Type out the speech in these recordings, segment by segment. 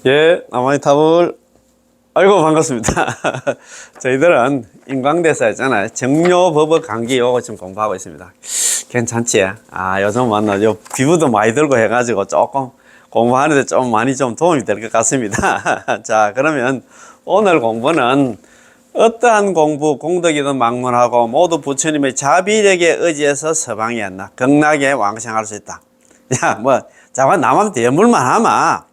예, 남한이탑을 아이고 반갑습니다. 저희들은 인광대사 있잖아요. 정료법의 강기 요거 지금 공부하고 있습니다. 괜찮지? 요즘 만나죠. 기부도 많이 들고 해가지고 조금 공부하는데 좀 많이 좀 도움이 될 것 같습니다. 자, 그러면 오늘 공부는 어떠한 공부, 공덕이든 막론하고 모두 부처님의 자비력에 의지해서 서방이 안 나 극락에 왕생할 수 있다. 야, 자관 남한테 연불만 하마.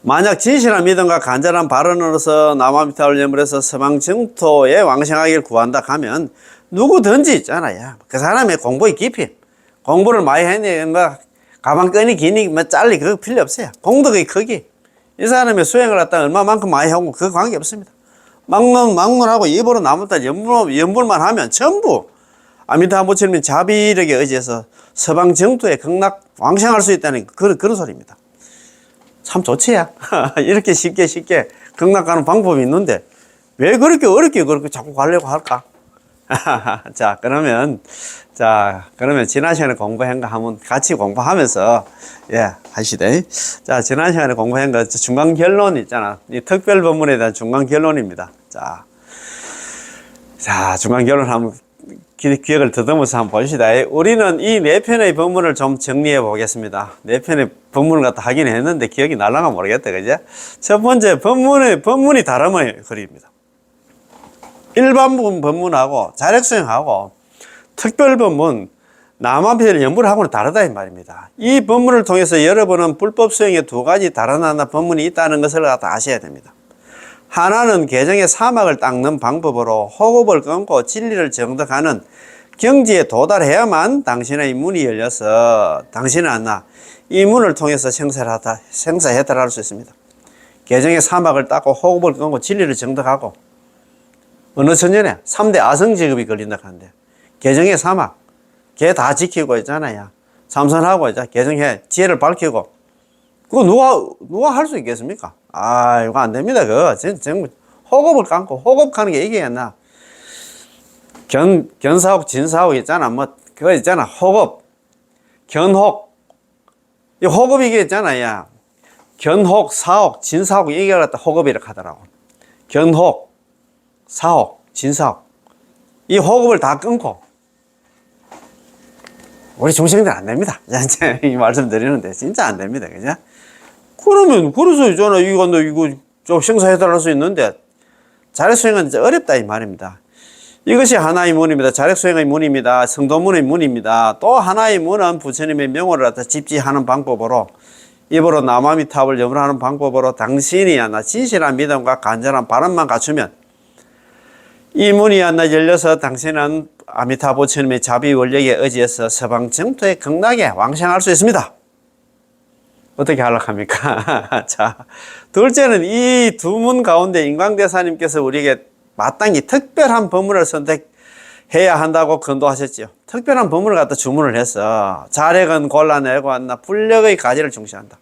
만약 진실한 믿음과 간절한 발언으로서 남아미타를 예물해서 서방 정토에 왕생하기를 구한다 하면 누구든지 있잖아요. 그 사람의 공부의 깊이, 공부를 많이 했니, 가방 끈이 기니, 잘리, 그거 필요 없어요. 공덕의 크기. 이 사람의 수행을 갖다 얼마만큼 많이 하고 그 관계 없습니다. 막론하고 입으로 남았다 연불만 하면 전부 아미타 부처님의 자비력에 의지해서 서방 정토에 극락 왕생할 수 있다는 그런 소리입니다. 참 좋지야. 이렇게 쉽게 극락 가는 방법이 있는데 왜 그렇게 어렵게 자꾸 가려고 할까? 그러면 지난 시간에 공부한 거 한번 같이 공부하면서 하시되. 자, 지난 시간에 공부한 거 중간 결론 있잖아. 이 특별 법문에 대한 중간 결론입니다. 자, 중간 결론 한번 기억을 더듬어서 한번 봅시다. 우리는 이 네 편의 법문을 좀 정리해 보겠습니다. 네 편의 법문을 갖다 하긴 했는데 기억이 날라가 모르겠다. 그죠? 첫 번째 법문이 다름을 그립니다. 일반 법문하고 자력수행하고 특별 법문, 남한편을 연불하고는 다르다 이 말입니다. 이 법문을 통해서 여러분은 불법 수행의 두 가지 다른 법문이 있다는 것을 갖다 아셔야 됩니다. 하나는 개정의 사막을 닦는 방법으로 호흡을 끊고 진리를 정득하는 경지에 도달해야만 당신의 문이 열려서 당신은 이 문을 통해서 생사해탈할 수 있습니다. 개정의 사막을 닦고 호흡을 끊고 진리를 정득하고 어느 천년에 3대 아성직업이 걸린다 하는데 개정의 사막 개 다 지키고 있잖아요. 참선하고 이제 개정해 지혜를 밝히고 그거 누가 할 수 있겠습니까? 이거 안 됩니다. 호흡을 감고, 호흡하는 게 이게 나. 견사옥, 진사옥 있잖아. 그거 있잖아. 호흡. 견혹. 이 호흡 이게 있잖아요. 견혹, 사옥, 진사옥 이게 갖다 호흡이라고 하더라고. 견혹, 사옥, 진사옥. 이 호흡을 다 끊고. 우리 중생들 안 됩니다. 이 말씀 드리는데 진짜 안 됩니다. 그죠? 그래서 있잖아. 이거 좀 생사해탈할 수 있는데, 자력수행은 이제 어렵다, 이 말입니다. 이것이 하나의 문입니다. 자력수행의 문입니다. 성도문의 문입니다. 또 하나의 문은 부처님의 명호를 갖다 집지하는 방법으로, 입으로 남아미탑을 염불하는 방법으로 당신이 진실한 믿음과 간절한 발언만 갖추면, 이 문이 열려서 당신은 아미타 부처님의 자비 원력에 의지해서 서방 정토의 극락에 왕생할 수 있습니다. 어떻게 하려고 합니까? 자, 둘째는 이 두 문 가운데 인광대사님께서 우리에게 마땅히 특별한 법문을 선택해야 한다고 권도하셨지요. 특별한 법문을 갖다 주문을 해서 자력은 골라내고 불력의 가지를 중시한다.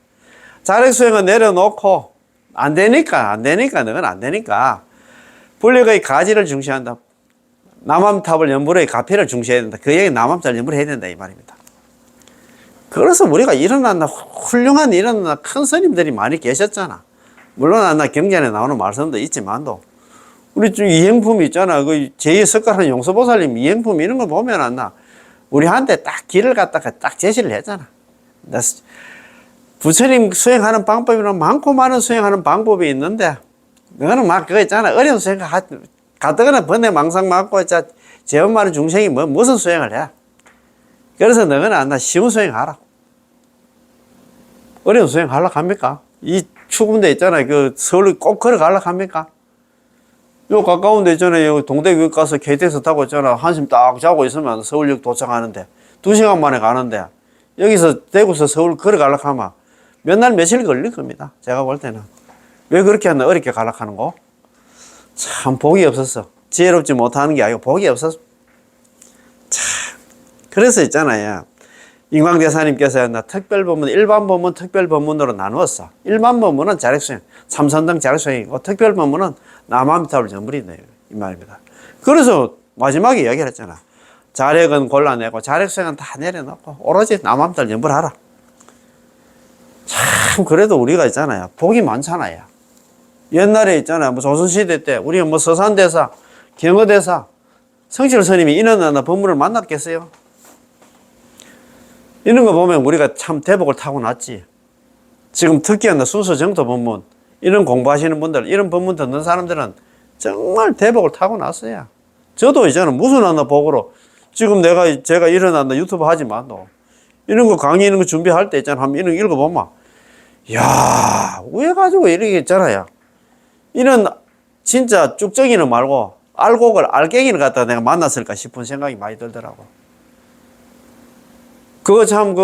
자력 수행은 내려놓고 안 되니까 너는 안 되니까 불력의 가지를 중시한다. 남암탑을 연불의 가피를 중시해야 된다. 그 얘기 남암탑을 연불해야 된다 이 말입니다. 그래서 우리가 훌륭한 큰 스님들이 많이 계셨잖아. 물론 경전에 나오는 말씀도 있지만도 우리 좀 이행품 있잖아. 그 제2석가라는 용서보살님 이행품 이런 거 보면 우리한테 딱 길을 갖다가 딱 제시를 했잖아. 부처님 수행하는 방법이나 많고 많은 수행하는 방법이 있는데 너는 그거 있잖아. 어려운 수행 가다거나 번뇌 망상 맞고 죄업 많은 중생이 무슨 수행을 해. 그래서 너는 쉬운 수행하라. 어려운 수행 하려고 합니까? 이 추운 데 있잖아요. 그 서울 꼭 걸어가려고 합니까? 요 가까운 데 있잖아요. 동대구 가서 KTX 타고 있잖아. 한숨 딱 자고 있으면 서울역 도착하는데 2시간 만에 가는데 여기서 대구에서 서울 걸어가려고 하면 몇 날 며칠 걸릴 겁니다. 제가 볼 때는. 왜 그렇게 어렵게 가려고 하는 거? 참 복이 없었어. 지혜롭지 못하는 게 아니고 복이 없었어. 그래서 있잖아요. 인광대사님께서 특별 법문, 일반 법문, 특별 법문으로 나누었어. 일반 법문은 자력수행, 참선등 자력수행이고, 특별 법문은 남아미탑을 전부린다. 이 말입니다. 그래서 마지막에 이야기를 했잖아. 자력은 골라내고, 자력수행은 다 내려놓고, 오로지 남아미탑을 전부하라. 참, 그래도 우리가 있잖아요. 복이 많잖아요. 옛날에 있잖아요. 뭐 조선시대 때, 우리가 뭐 서산대사, 경어대사, 성실 스님이 인원하나 법문을 만났겠어요? 이런 거 보면 우리가 참 대복을 타고났지. 지금 특기한 순서 정토 법문, 이런 공부하시는 분들, 이런 법문 듣는 사람들은 정말 대복을 타고났어요. 저도 이제는 무슨 하나 복으로, 지금 제가 일어난다 유튜브 하지만, 이런 거 강의 이런 거 준비할 때 있잖아. 한번 이런 거 읽어보면, 야, 왜 가지고 이렇게 있잖아요. 이런 진짜 쭉정이는 말고 알곡을 알갱이를 갖다가 내가 만났을까 싶은 생각이 많이 들더라고. 그거 참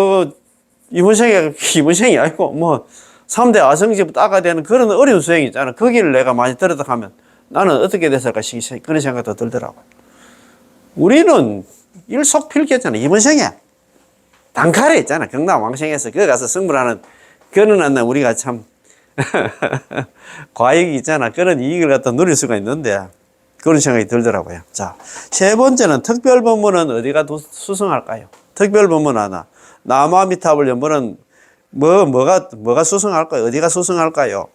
이번 생이 아니고 뭐 3대 아성집 따가 되는 그런 어려운 수행이 있잖아. 거기를 내가 많이 들어가면 나는 어떻게 됐을까 그런 생각도 들더라고. 우리는 일속필기했잖아. 이번 생에 단칼에 있잖아. 경남왕생에서 거기 가서 승부하는 그런 우리가 참 과익이 있잖아. 그런 이익을 갖다 누릴 수가 있는데 그런 생각이 들더라고요. 자, 세 번째는 특별법문은 어디가 수승할까요? 특별법문 하나. 나무아미타불 연보는 뭐가 수승할까요? 어디가 수승할까요?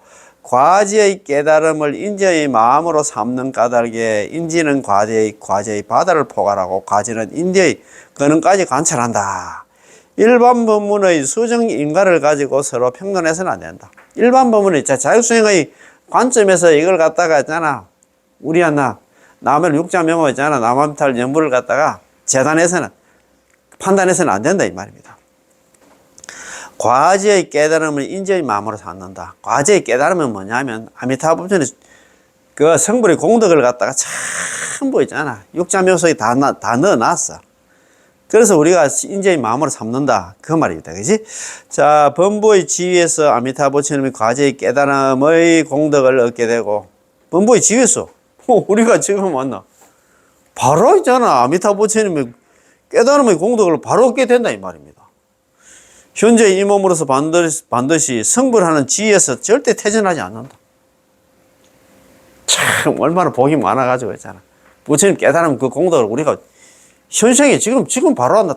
과지의 깨달음을 인지의 마음으로 삼는 까닭에 인지는 과제의 바다를 포괄하고 과지는 인지의 근원까지 관찰한다. 일반 법문의 수정 인가를 가지고 서로 평론해서는 안 된다. 일반 법문은 있잖아. 자율수행의 관점에서 이걸 갖다가 있잖아. 우리 하나 남의 육자명호 있잖아. 남암탈 연부를 갖다가 재단해서는 판단해서는 안 된다 이 말입니다. 과제의 깨달음을 인지의 마음으로 삼는다. 과제의 깨달음은 뭐냐면 아미타불전에 그 성불의 공덕을 갖다가 전부 있잖아. 육자명소에 다 넣어놨어. 그래서 우리가 인지의 마음으로 삼는다. 그 말입니다. 그지? 자, 범부의 지위에서 아미타불처님이 과제의 깨달음의 공덕을 얻게 되고, 범부의 지위에서, 우리가 지금 만나. 바로 있잖아. 아미타불처님이 깨달음의 공덕을 바로 얻게 된다. 이 말입니다. 현재 이 몸으로서 반드시 성불하는 지위에서 절대 퇴전하지 않는다. 참, 얼마나 복이 많아가지고 있잖아. 부처님 깨달음 그 공덕을 우리가 현생에 지금 바로 한다.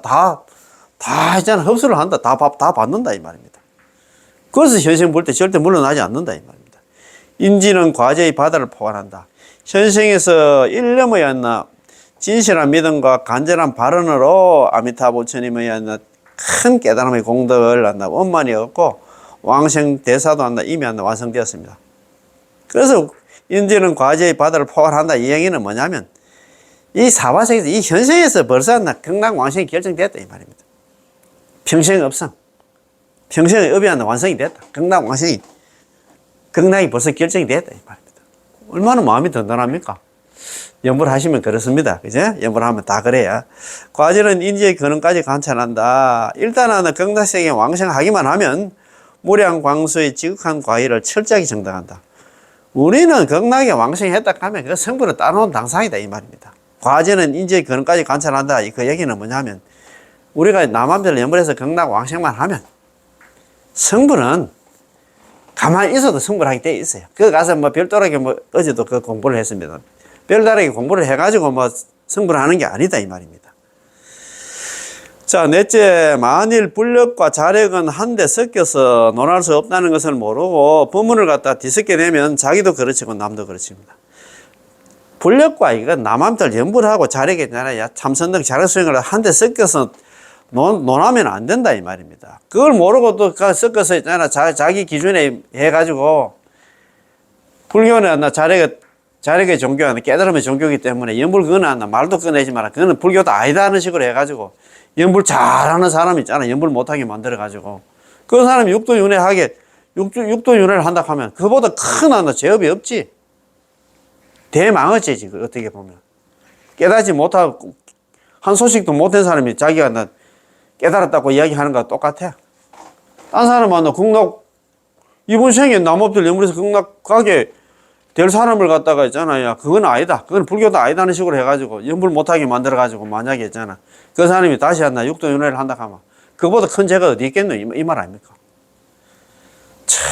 다 있잖아. 흡수를 한다. 다 받는다. 이 말입니다. 그래서 현생 볼 때 절대 물러나지 않는다. 이 말입니다. 인지는 과제의 바다를 포괄한다. 현생에서 일념의 진실한 믿음과 간절한 발언으로 아미타부처님의 큰 깨달음의 공덕을 원만히 얻고 왕생 대사도 이미 완성되었습니다. 그래서 인지는 과제의 바다를 포괄한다. 이 얘기는 뭐냐면 이 사바세에서 이 현생에서 벌써 극락왕생이 결정됐다 이 말입니다. 평생업성, 평생의 업이 완성이 됐다. 극락왕생이 극락이 벌써 결정이 됐다 이 말입니다. 얼마나 마음이 든든합니까? 연불 하시면 그렇습니다. 그죠? 연불 하면 다 그래요. 과제는 인지의 근원까지 관찰한다. 일단은 극락생에 왕생하기만 하면 무량광수의 지극한 과의를 철저하게 정당한다. 우리는 극락에 왕생했다 하면 그 성분을 따놓은 당상이다 이 말입니다. 과제는 인지의 근원까지 관찰한다. 그 얘기는 뭐냐면 우리가 남한별 연불해서 극락 왕생만 하면 성분은 가만히 있어도 성불하게 돼 있어요. 그 가서 별도라게 어제도 그 공부를 했습니다. 별다르게 공부를 해가지고 성불하는 게 아니다 이 말입니다. 자, 넷째, 만일 불력과 자력은 한데 섞여서 논할 수 없다는 것을 모르고 법문을 갖다 뒤섞게 되면 자기도 그르치고 남도 그르칩니다. 불력과 이거 남함들 연불하고 자력이 있잖아요. 참선등 자력 수행을 한데 섞여서 논하면 안 된다 이 말입니다. 그걸 모르고 또 섞어서 있잖아. 자기 기준에 해가지고 불교는 자력의 종교는 깨달음의 종교이기 때문에 연불 그거는 말도 꺼내지 마라. 그거는 불교도 아니다 하는 식으로 해가지고 연불 잘하는 사람 있잖아. 연불 못하게 만들어가지고 그 사람이 육도윤회하게 육도윤회를 한다 하면 그보다 큰 제업이 없지. 대망했지 지금 어떻게 보면 깨닫지 못하고 한 소식도 못한 사람이 자기가 깨달았다고 이야기하는 거와 똑같아. 딴 사람은 극락 이번 생에 남업들 연불에서 극락 가게 될 사람을 갖다가 있잖아요. 그건 아니다. 그건 불교도 아니다는 식으로 해가지고 연불 못하게 만들어가지고 만약에 있잖아. 그 사람이 다시 육도윤회를 한다 하면 그보다 큰 죄가 어디 있겠노? 이 말 아닙니까? 참.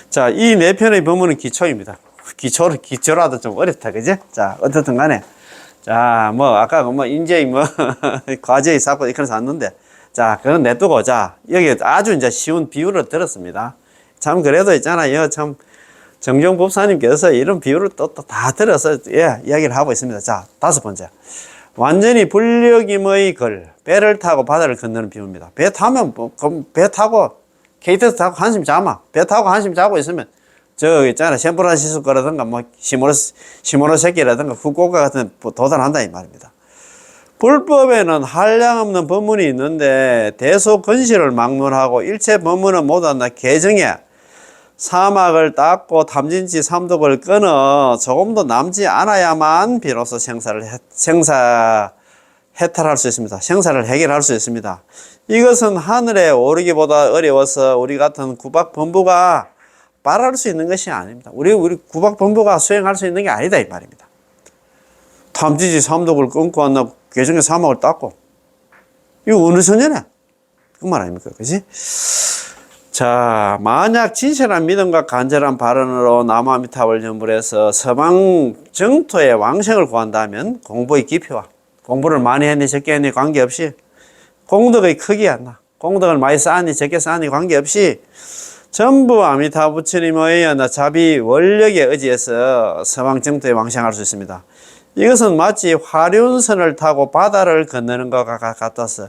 자, 이 네 편의 법문은 기초입니다. 기초라도 좀 어렵다, 그지? 자, 어떻든 간에. 자, 아까 인제의 과제의 사고, 이렇게 해서 왔는데, 자, 그건 냅두고, 자, 여기 아주 이제 쉬운 비유를 들었습니다. 참, 그래도 있잖아요. 참, 정종 법사님께서 이런 비유를 또 다 들어서, 예, 이야기를 하고 있습니다. 자, 다섯 번째. 완전히 불력임의 걸, 배를 타고 바다를 건너는 비유입니다. 배 타면, 뭐, 배 타고, KTX 타고 한심 자마. 배 타고 한심 자고 있으면, 저 있잖아, 샌프란시스코라든가, 뭐, 시모노세키라든가, 후쿠오카 같은 데 도달한다, 이 말입니다. 불법에는 한량없는 법문이 있는데, 대소건실을 막론하고, 일체 법문은 못한다, 개정에, 사막을 닦고 탐진치 삼독을 끊어 조금도 남지 않아야만 비로소 해탈할 수 있습니다. 생사를 해결할 수 있습니다. 이것은 하늘에 오르기보다 어려워서 우리 같은 구박범부가 말할 수 있는 것이 아닙니다. 우리 구박범부가 수행할 수 있는 게 아니다 이 말입니다. 탐진치 삼독을 끊고 안 나고 개정의 사막을 닦고 이거 어느 선녀네? 그 말 아닙니까? 그지? 자, 만약 진실한 믿음과 간절한 발언으로 남아미탑을 연불해서 서방 정토의 왕생을 구한다면 공부의 깊이와 공부를 많이 했니 적게 했니 관계없이 공덕의 크기 안 나. 공덕을 많이 쌓았니 적게 쌓았니 관계없이 전부 아미타 부처님의 자비 원력에 의지해서 서방 정토에 왕생할 수 있습니다. 이것은 마치 화륜선을 타고 바다를 건너는 것과 같아서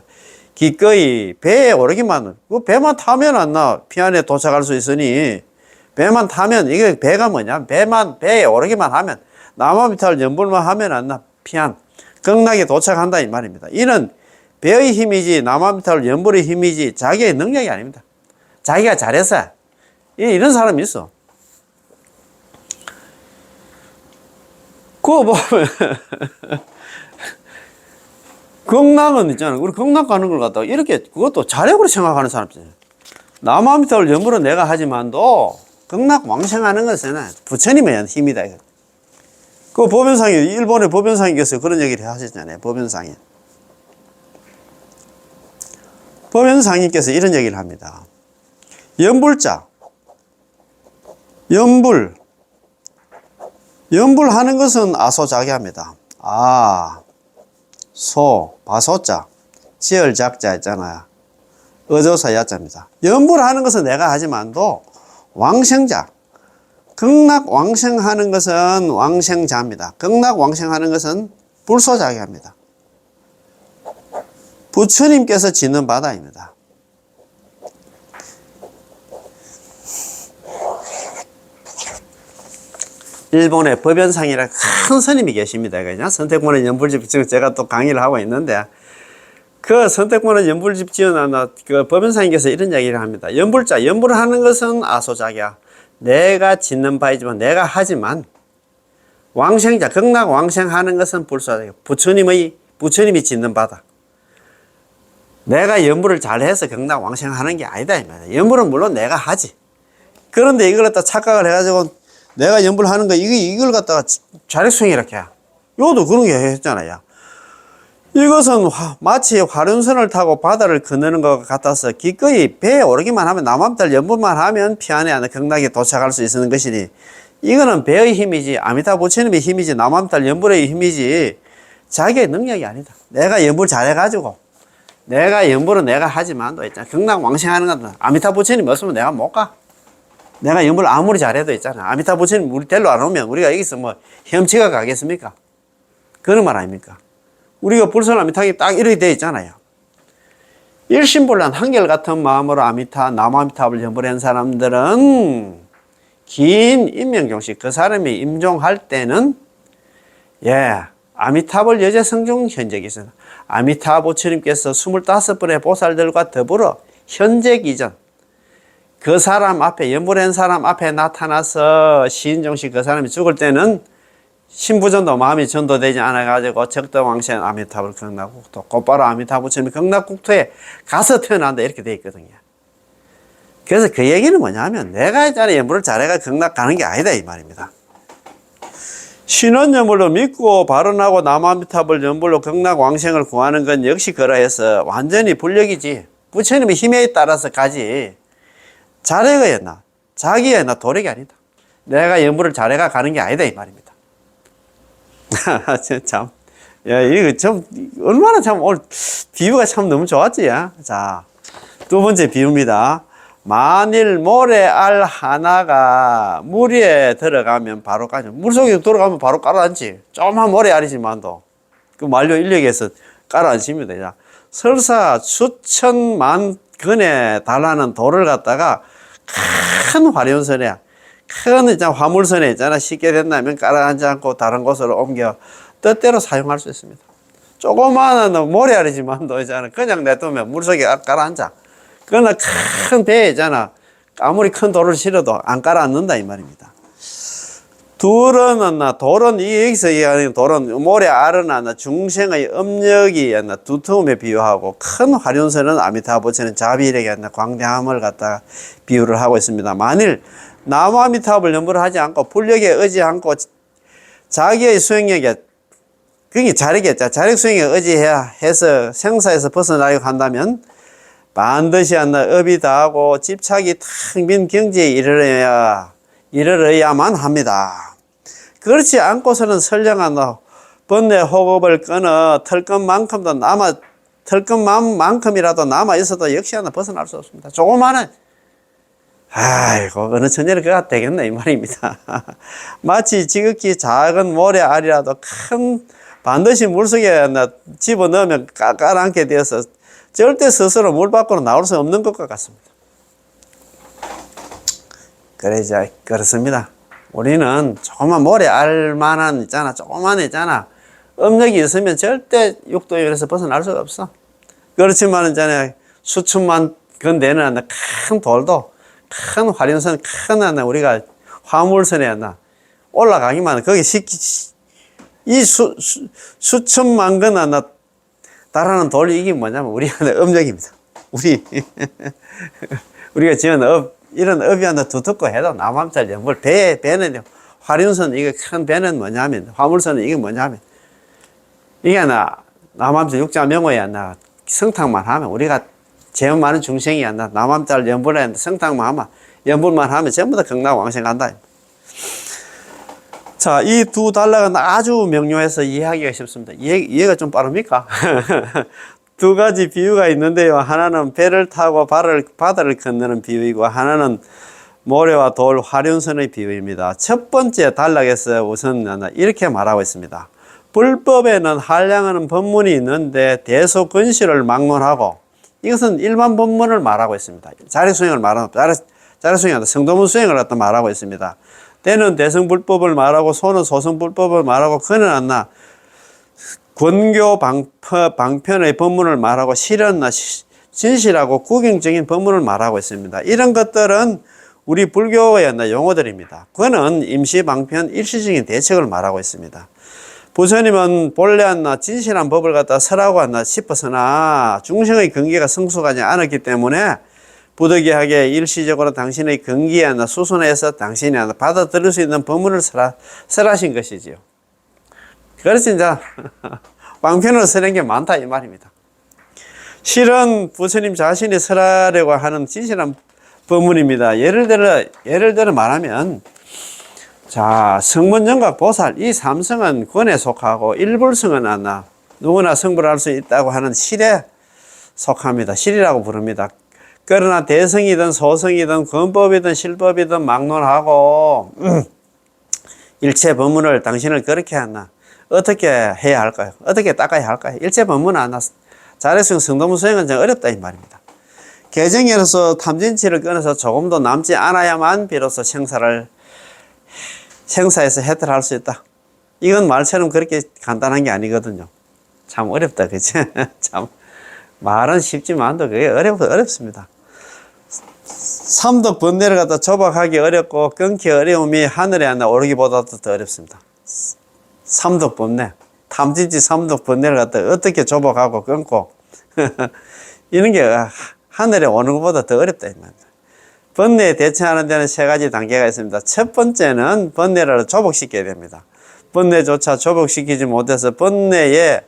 기꺼이 배에 오르기만, 배만 타면 안 나. 피안에 도착할 수 있으니, 배만 타면, 이게 배가 뭐냐? 배에 오르기만 하면, 남아미탈 연불만 하면 안 나. 피안. 극락에 도착한다, 이 말입니다. 이는 배의 힘이지, 남아미탈 연불의 힘이지, 자기의 능력이 아닙니다. 자기가 잘해서. 이런 사람이 있어. 그거 보면, 극락은 있잖아. 우리 극락 가는 걸 갖다가 이렇게 그것도 자력으로 생각하는 사람이잖아. 남아미탑을 연불은 내가 하지만도 극락 왕생하는 것은 부처님의 힘이다. 그 법연상이 일본의 법연상님께서 그런 얘기를 하셨잖아요. 법연상님께서 이런 얘기를 합니다. 연불자, 연불하는 것은 아소자기합니다. 바소자, 지얼작자 있잖아요. 어조사 야자입니다. 연불하는 것은 내가 하지만도 왕생자, 극락 왕생하는 것은 왕생자입니다. 극락 왕생하는 것은 불소자기합니다. 부처님께서 짓는 바다입니다. 일본의 법연상이라 큰 스님이 계십니다. 그냥 선택권의 연불집 지금 제가 또 강의를 하고 있는데 그 선택권의 연불집 지어놨나 그 법연상님께서 이런 이야기를 합니다. 연불을 하는 것은 아소작이야. 내가 짓는 바이지만 내가 하지만 왕생자 극락 왕생하는 것은 불소작이야. 부처님이 짓는 바다. 내가 연불을 잘해서 극락 왕생하는 게 아니다 이 말이야. 연불은 물론 내가 하지. 그런데 이걸 갖다 착각을 해가지고 내가 연불하는 거, 이걸 갖다가 자력수행 이렇게 해. 요도 그런 게 했잖아요. 이것은 마치 화륜선을 타고 바다를 건너는 것 같아서 기꺼이 배에 오르기만 하면 남아미탈 연불만 하면 피안에 안에 극락에 도착할 수 있는 것이니 이거는 배의 힘이지 아미타 부처님의 힘이지 남아미탈 연불의 힘이지 자기의 능력이 아니다. 내가 연불 잘해가지고 연불은 내가 하지만 또 있잖아. 극락 왕생하는 건 아미타 부처님 없으면 내가 못 가. 내가 연불 아무리 잘해도 있잖아. 아미타 부처님 우리 데리러 안 오면 우리가 여기서 뭐 헤엄치가 가겠습니까? 그런 말 아닙니까? 우리가 불설 아미타기 딱 이렇게 되어 있잖아요. 일심불란 한결같은 마음으로 남아미탑을 연불한 사람들은 긴 임명경식 그 사람이 임종할 때는 아미타불 여제성종 현재 기전 아미타 부처님께서 25분의 보살들과 더불어 현재 기전 그 사람 앞에 연불한 사람 앞에 나타나서 시인종식 그 사람이 죽을 때는 신부전도 마음이 전도되지 않아가지고 적도왕생 아미타불 극락국토 곧바로 아미타 부처님이 극락국토에 가서 태어난다 이렇게 돼 있거든요. 그래서 그 얘기는 뭐냐면 내가 있잖아 연불을 잘해가 극락 가는 게 아니다 이 말입니다. 신원연불로 믿고 발언하고 남아미타불 연불로 극락왕생을 구하는 건 역시 그러해서 완전히 불력이지 부처님의 힘에 따라서 가지 자력이었나 자기였나 도력이 아니다. 내가 연불을 잘해가 가는 게 아니다 이 말입니다. 참 야, 이거 참, 얼마나 참, 오늘 비유가 참 너무 좋았지, 야. 자, 두 번째 비유입니다. 만일 모래알 하나가 물 위에 들어가면 바로 까지. 물 속에 들어가면 바로 깔아앉지. 조그만 모래알이지만도. 그 만료 인력에서 깔아앉습니다. 자, 설사 수천만 근에 달하는 돌을 갖다가 큰 화륜선에, 큰 화물선에 있잖아. 쉽게 된다면 깔아앉지 않고 다른 곳으로 옮겨 뜻대로 사용할 수 있습니다. 조그마한 모래알이지만도 있잖아. 그냥 냅두면 물속에 깔아앉아. 그러나 큰 배에 있잖아. 아무리 큰 돌을 실어도 안 깔아앉는다 이 말입니다. 돌은 여기서 얘기하는 돌은 모래알은 중생의 업력이 두터움에 비유하고 큰 화륜선은 아미타부처는 자비력에 광대함을 갖다 비유를 하고 있습니다. 만일 나무 아미타불 연부를 하지 않고 불력에 의지 않고 자기의 수행력에 그게 자력이었죠. 자력 수행에 의지해서 생사에서 벗어나려고 한다면 반드시 업이 다하고 집착이 탁 민 경지에 이르러야만 합니다. 그렇지 않고서는 선량한 번뇌 호흡을 끊어 털끝만큼이라도 남아 있어도 역시 하나 벗어날 수 없습니다. 조그마한 아이고 어느 천년에 그가 되겠네 이 말입니다. 마치 지극히 작은 모래알이라도 반드시 물속에 집어넣으면 깔아앉게 되어서 절대 스스로 물 밖으로 나올 수 없는 것과 같습니다. 그렇습니다. 우리는 조그만 모래알만한 조그만 업력이 있으면 절대 육도에서 벗어날 수가 없어. 그렇지만 수천만 근 되는 큰 돌도 큰 화륜선 우리가 화물선에 올라가기만 거기 수천만 근 달하는 돌이 이게 뭐냐면 우리 안에 업력입니다. 우리가 지은 이런 업이 두텁고 해도 남함짤 연불 배는 화륜선 이게 큰 배는 뭐냐면 화물선은 이게 뭐냐면 이게 남함짤 육자명호에 성탕만 하면 우리가 제일 많은 중생이 남함짤 연불에 성탕만 하면 연불만 하면 전부 다 극락왕생한다. 자, 이 두 단락은 아주 명료해서 이해하기가 쉽습니다. 이해가 좀 빠릅니까? 두 가지 비유가 있는데요. 하나는 배를 타고 바다를 건너는 비유이고 하나는 모래와 돌, 화륜선의 비유입니다. 첫 번째 단락에서 우선 이렇게 말하고 있습니다. 불법에는 한량하는 법문이 있는데 대소근시를 막론하고 이것은 일반 법문을 말하고 있습니다. 자리수행을 말하고 자리수행한다. 성도문 수행을 갖다 말하고 있습니다. 때는 대승불법을 말하고 소는 소승불법을 말하고 그는 권교 방편의 법문을 말하고 실은 진실하고 구경적인 법문을 말하고 있습니다. 이런 것들은 우리 불교의 용어들입니다. 그는 임시방편 일시적인 대책을 말하고 있습니다. 부처님은 본래 진실한 법을 갖다 설하고 싶었으나 중생의 근기가 성숙하지 않았기 때문에 부득이하게 일시적으로 당신의 근기에 수순해서 당신이 받아들일 수 있는 법문을 설하신 것이지요. 그래서 방편으로 설한 게 많다 이 말입니다. 실은 부처님 자신이 설하려고 하는 진실한 법문입니다. 예를 들어 말하면 성문정각 보살 이 삼성은 권에 속하고 일불성은 누구나 성불을 할 수 있다고 하는 실에 속합니다. 실이라고 부릅니다. 그러나 대성이든 소성이든 권법이든 실법이든 막론하고 일체 법문을 당신을 그렇게 어떻게 해야 할까요? 어떻게 닦아야 할까요? 일체 법문은 자력성 성도문 수행은 좀 어렵다 이 말입니다. 개정에서 탐진치를 끊어서 조금도 남지 않아야만 비로소 생사에서 해탈할 수 있다. 이건 말처럼 그렇게 간단한 게 아니거든요. 참 어렵다, 그치? 참 말은 쉽지만도 그게 어렵습니다. 삼독 번뇌를 갖다 조박하기 어렵고 끊기 어려움이 하늘에 오르기보다도 더 어렵습니다. 삼독 번뇌, 탐진치 삼독 번뇌를 갖다 어떻게 조박하고 끊고 이런 게 하늘에 오는 것보다 더 어렵다 이 말입니다. 번뇌에 대처하는 데는 세 가지 단계가 있습니다. 첫 번째는 번뇌를 조복시켜야 됩니다. 번뇌조차 조복시키지 못해서 번뇌에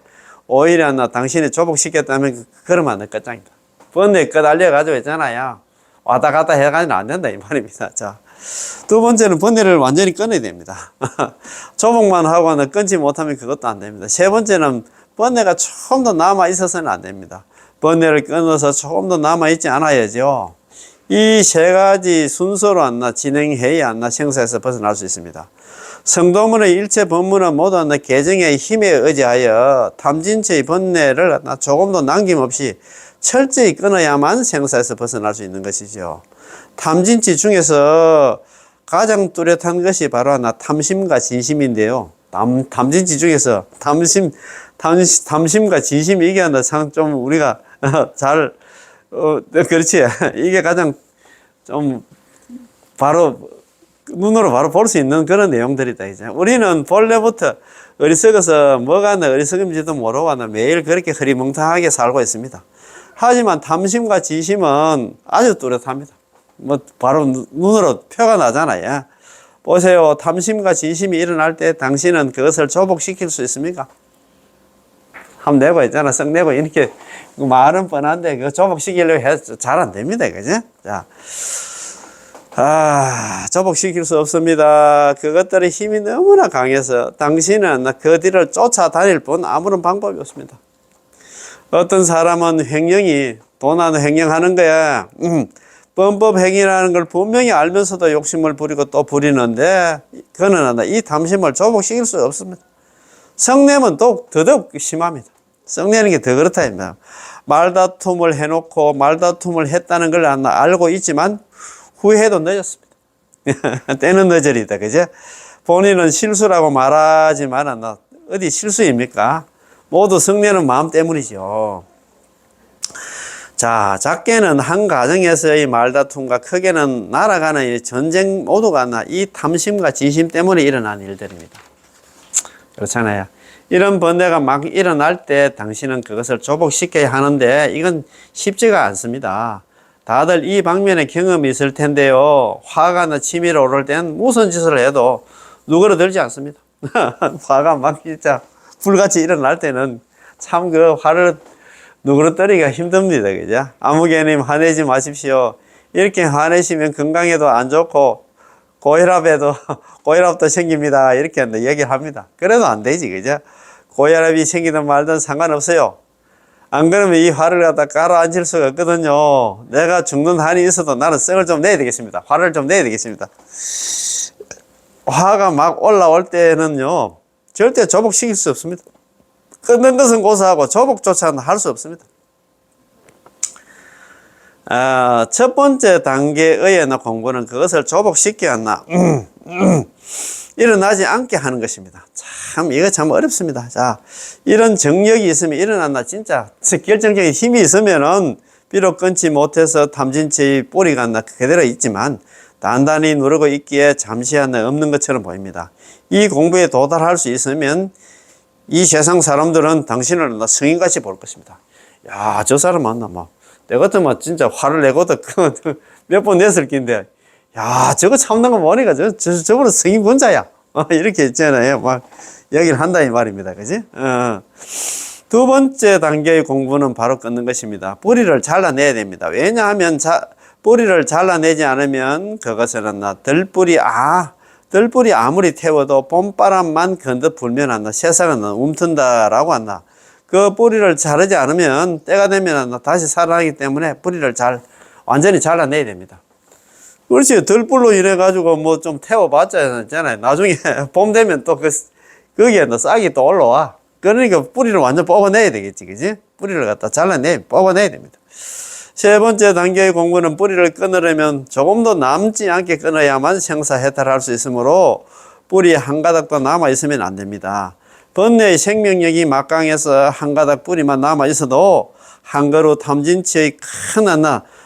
오히려 당신이 조복시켰다면 그러면 끝장입니다. 번뇌 끝 알려가지고 있잖아요. 왔다 갔다 해가지고 안 된다 이 말입니다. 자, 두 번째는 번뇌를 완전히 끊어야 됩니다. 조복만 하고는 끊지 못하면 그것도 안 됩니다. 세 번째는 번뇌가 조금 더 남아 있어서는 안 됩니다. 번뇌를 끊어서 조금 더 남아 있지 않아야죠. 이 세 가지 순서로 진행해야 생사에서 벗어날 수 있습니다. 성도문의 일체 법문은 모두 계정의 힘에 의지하여 탐진체의 번뇌를 조금도 남김없이 철저히 끊어야만 생사에서 벗어날 수 있는 것이죠. 탐진치 중에서 가장 뚜렷한 것이 바로 탐심과 진심인데요. 탐진치 중에서 탐심과 진심이 이게 좀 우리가 그렇지. 이게 가장 좀 눈으로 바로 볼 수 있는 그런 내용들이다. 이제 우리는 본래부터 어리석어서 뭐가 어리석은지도 모르고 매일 그렇게 흐리멍텅하게 살고 있습니다. 하지만 탐심과 진심은 아주 뚜렷합니다. 바로 눈으로 표가 나잖아요. 보세요. 탐심과 진심이 일어날 때 당신은 그것을 조복시킬 수 있습니까? 한번 내고 있잖아. 썩 내고 이렇게 말은 뻔한데 그거 조복시키려고 해서 잘 안 됩니다. 그죠? 자. 조복시킬 수 없습니다. 그것들의 힘이 너무나 강해서 당신은 그 뒤를 쫓아다닐 뿐 아무런 방법이 없습니다. 어떤 사람은 횡령이 도난 횡령하는 거야. 범법행위라는 걸 분명히 알면서도 욕심을 부리고 또 부리는데 그는 이 탐심을 조복시킬 수 없습니다. 성냄은 더더욱 심합니다. 성내는 게 더 그렇다. 말다툼을 해놓고 말다툼을 했다는 걸 알고 있지만 후회도 늦었습니다. 때는 늦으리다. 그죠? 본인은 실수라고 말하지만 어디 실수입니까? 모두 성내는 마음 때문이죠. 자, 작게는 한 가정에서의 말다툼과 크게는 날아가는 이 전쟁 모두가 이 탐심과 진심 때문에 일어난 일들입니다. 그렇잖아요. 이런 번뇌가 막 일어날 때 당신은 그것을 조복시켜야 하는데 이건 쉽지가 않습니다. 다들 이 방면에 경험이 있을 텐데요. 화가 치밀어 오를 땐 무슨 짓을 해도 누그러들지 않습니다. 화가 막 진짜 불같이 일어날 때는 참 그 화를 누그러뜨리기가 힘듭니다. 그죠? 아무개님 화내지 마십시오. 이렇게 화내시면 건강에도 안 좋고 고혈압도 생깁니다. 이렇게 얘기를 합니다. 그래도 안 되지. 그죠? 고혈압이 생기든 말든 상관없어요. 안 그러면 이 화를 갖다 가라앉힐 수가 없거든요. 내가 죽는 한이 있어도 나는 썩을 좀 내야 되겠습니다. 화를 좀 내야 되겠습니다. 화가 막 올라올 때는요, 절대 조복시킬 수 없습니다. 끊는 것은 고사하고 조복조차는 할 수 없습니다. 첫 번째 단계의 공부는 그것을 조복시켜야 일어나지 않게 하는 것입니다. 이거 참 어렵습니다. 자, 이런 정력이 있으면 일어난다. 진짜 결정적인 힘이 있으면은 비록 끊지 못해서 탐진체의 뿌리가 그대로 있지만 단단히 누르고 있기에 잠시 없는 것처럼 보입니다. 이 공부에 도달할 수 있으면 이 세상 사람들은 당신을 성인같이 볼 것입니다. 야, 저 사람 맞나? 내 같으면 진짜 화를 내고도 몇 번 냈을 낀데, 야, 저거 참는 거 보니까 저분은 성인군자야. 이렇게 있잖아요. 막 얘기를 한다 이 말입니다. 그지? 두 번째 단계의 공부는 바로 끊는 것입니다. 뿌리를 잘라내야 됩니다. 왜냐하면 뿌리를 잘라내지 않으면 그것은 들뿌리 아무리 태워도 봄바람만 건드 불면 세상은 움튼다라고 한다. 그 뿌리를 자르지 않으면 때가 되면 다시 살아나기 때문에 뿌리를 완전히 잘라내야 됩니다. 그렇지. 들불로 인해가지고 좀 태워봤잖아요. 나중에 봄 되면 또 거기에 싹이 또 올라와. 그러니까 뿌리를 완전 뽑아내야 되겠지. 그지? 뿌리를 갖다 뽑아내야 됩니다. 세 번째 단계의 공부는 뿌리를 끊으려면 조금도 남지 않게 끊어야만 생사해탈할 수 있으므로 뿌리 한 가닥도 남아있으면 안 됩니다. 번뇌의 생명력이 막강해서 한 가닥 뿌리만 남아있어도 한 그루 탐진치의 큰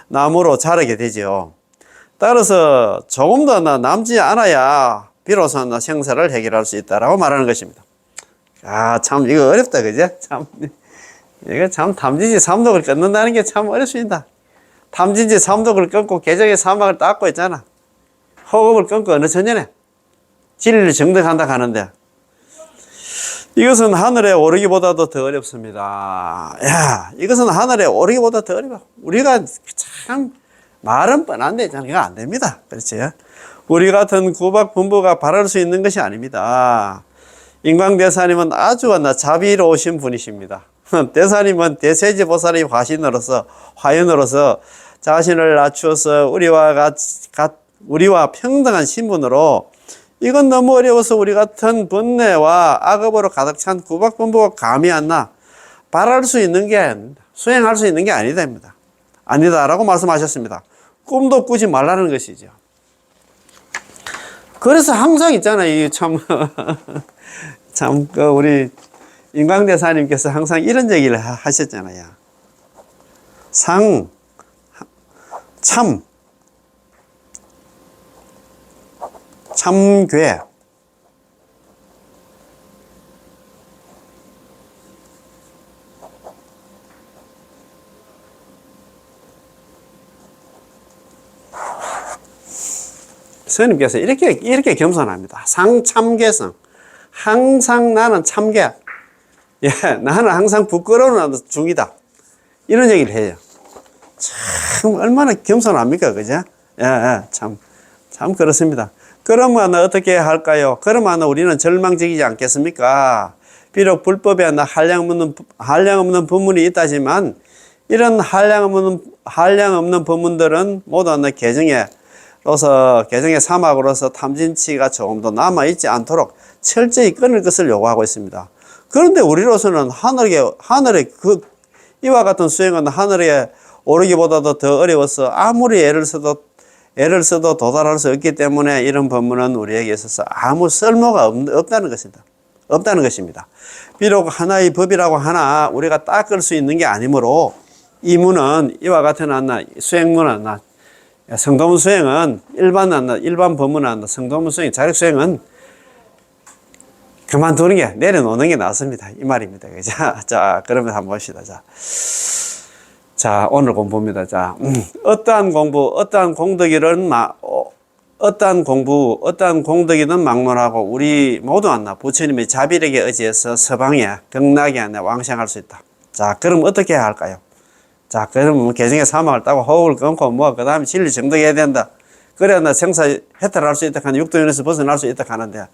나무로 자라게 되죠. 따라서 조금 더 남지 않아야 비로소 생사를 해결할 수 있다라고 말하는 것입니다. 참 이거 어렵다. 그죠? 이거 참 탐진치 삼독을 끊는다는 게 참 어렵습니다. 탐진치 삼독을 끊고 개정의 사막을 닦고 있잖아. 호흡을 끊고 어느 천년에 진리를 정득한다 하는데 이것은 하늘에 오르기보다도 더 어렵습니다. 이것은 하늘에 오르기보다 더 어려워. 우리가 참 말은 뻔한데 저는 이거 안 됩니다. 그렇지? 우리 같은 구박 분부가 바랄 수 있는 것이 아닙니다. 인광대사님은 아주 자비로우신 분이십니다. 대사님은 대세지보살의 화신으로서 자신을 낮추어서 우리와 평등한 신분으로 이건 너무 어려워서 우리 같은 번뇌와 악업으로 가득 찬 구박분부가 감이 안 나. 바랄 수 있는 게 아닙니다. 수행할 수 있는 게 아니다입니다. 아니다라고 말씀하셨습니다. 꿈도 꾸지 말라는 것이죠. 그래서 항상 있잖아요. 이 우리 인광대사님께서 항상 이런 얘기를 하셨잖아요. 참괴. 스님께서 이렇게 겸손합니다. 상참괴성. 항상 나는 참괴. 예, 나는 항상 부끄러운 중이다. 이런 얘기를 해요. 참, 얼마나 겸손합니까? 그죠? 예, 참 그렇습니다. 그러면 어떻게 해야 할까요? 그러면 우리는 절망적이지 않겠습니까? 비록 불법에 한량없는 법문이 있다지만, 이런 한량없는 법문들은 모두 개정의 사막으로서 탐진치가 조금 더 남아있지 않도록 철저히 끊을 것을 요구하고 있습니다. 그런데 우리로서는 이와 같은 수행은 하늘에 오르기보다도 더 어려워서 아무리 애를 써도 도달할 수 없기 때문에 이런 법문은 우리에게 있어서 아무 쓸모가 없다는 것입니다. 비록 하나의 법이라고 하나 우리가 닦을 수 있는 게 아니므로 이 문은 이와 같은 수행문은 성도문 수행은 일반 법문은 성도문 수행, 자력 수행은 그만두는 게, 내려놓는 게 낫습니다. 이 말입니다. 자, 그러면 한번 봅시다. 자, 오늘 공부입니다. 자, 어떠한 공덕이든 막론하고 우리 모두 부처님의 자비력에 의지해서 서방에 극락에 왕생할 수 있다. 자, 그럼 어떻게 해야 할까요? 자, 그러면 개정의 사막을 따고 호흡을 끊고 그 다음에 진리 정덕해야 된다. 그래야 생사 해탈할 수 있다 하는 육도연에서 벗어날 수 있다 하는데,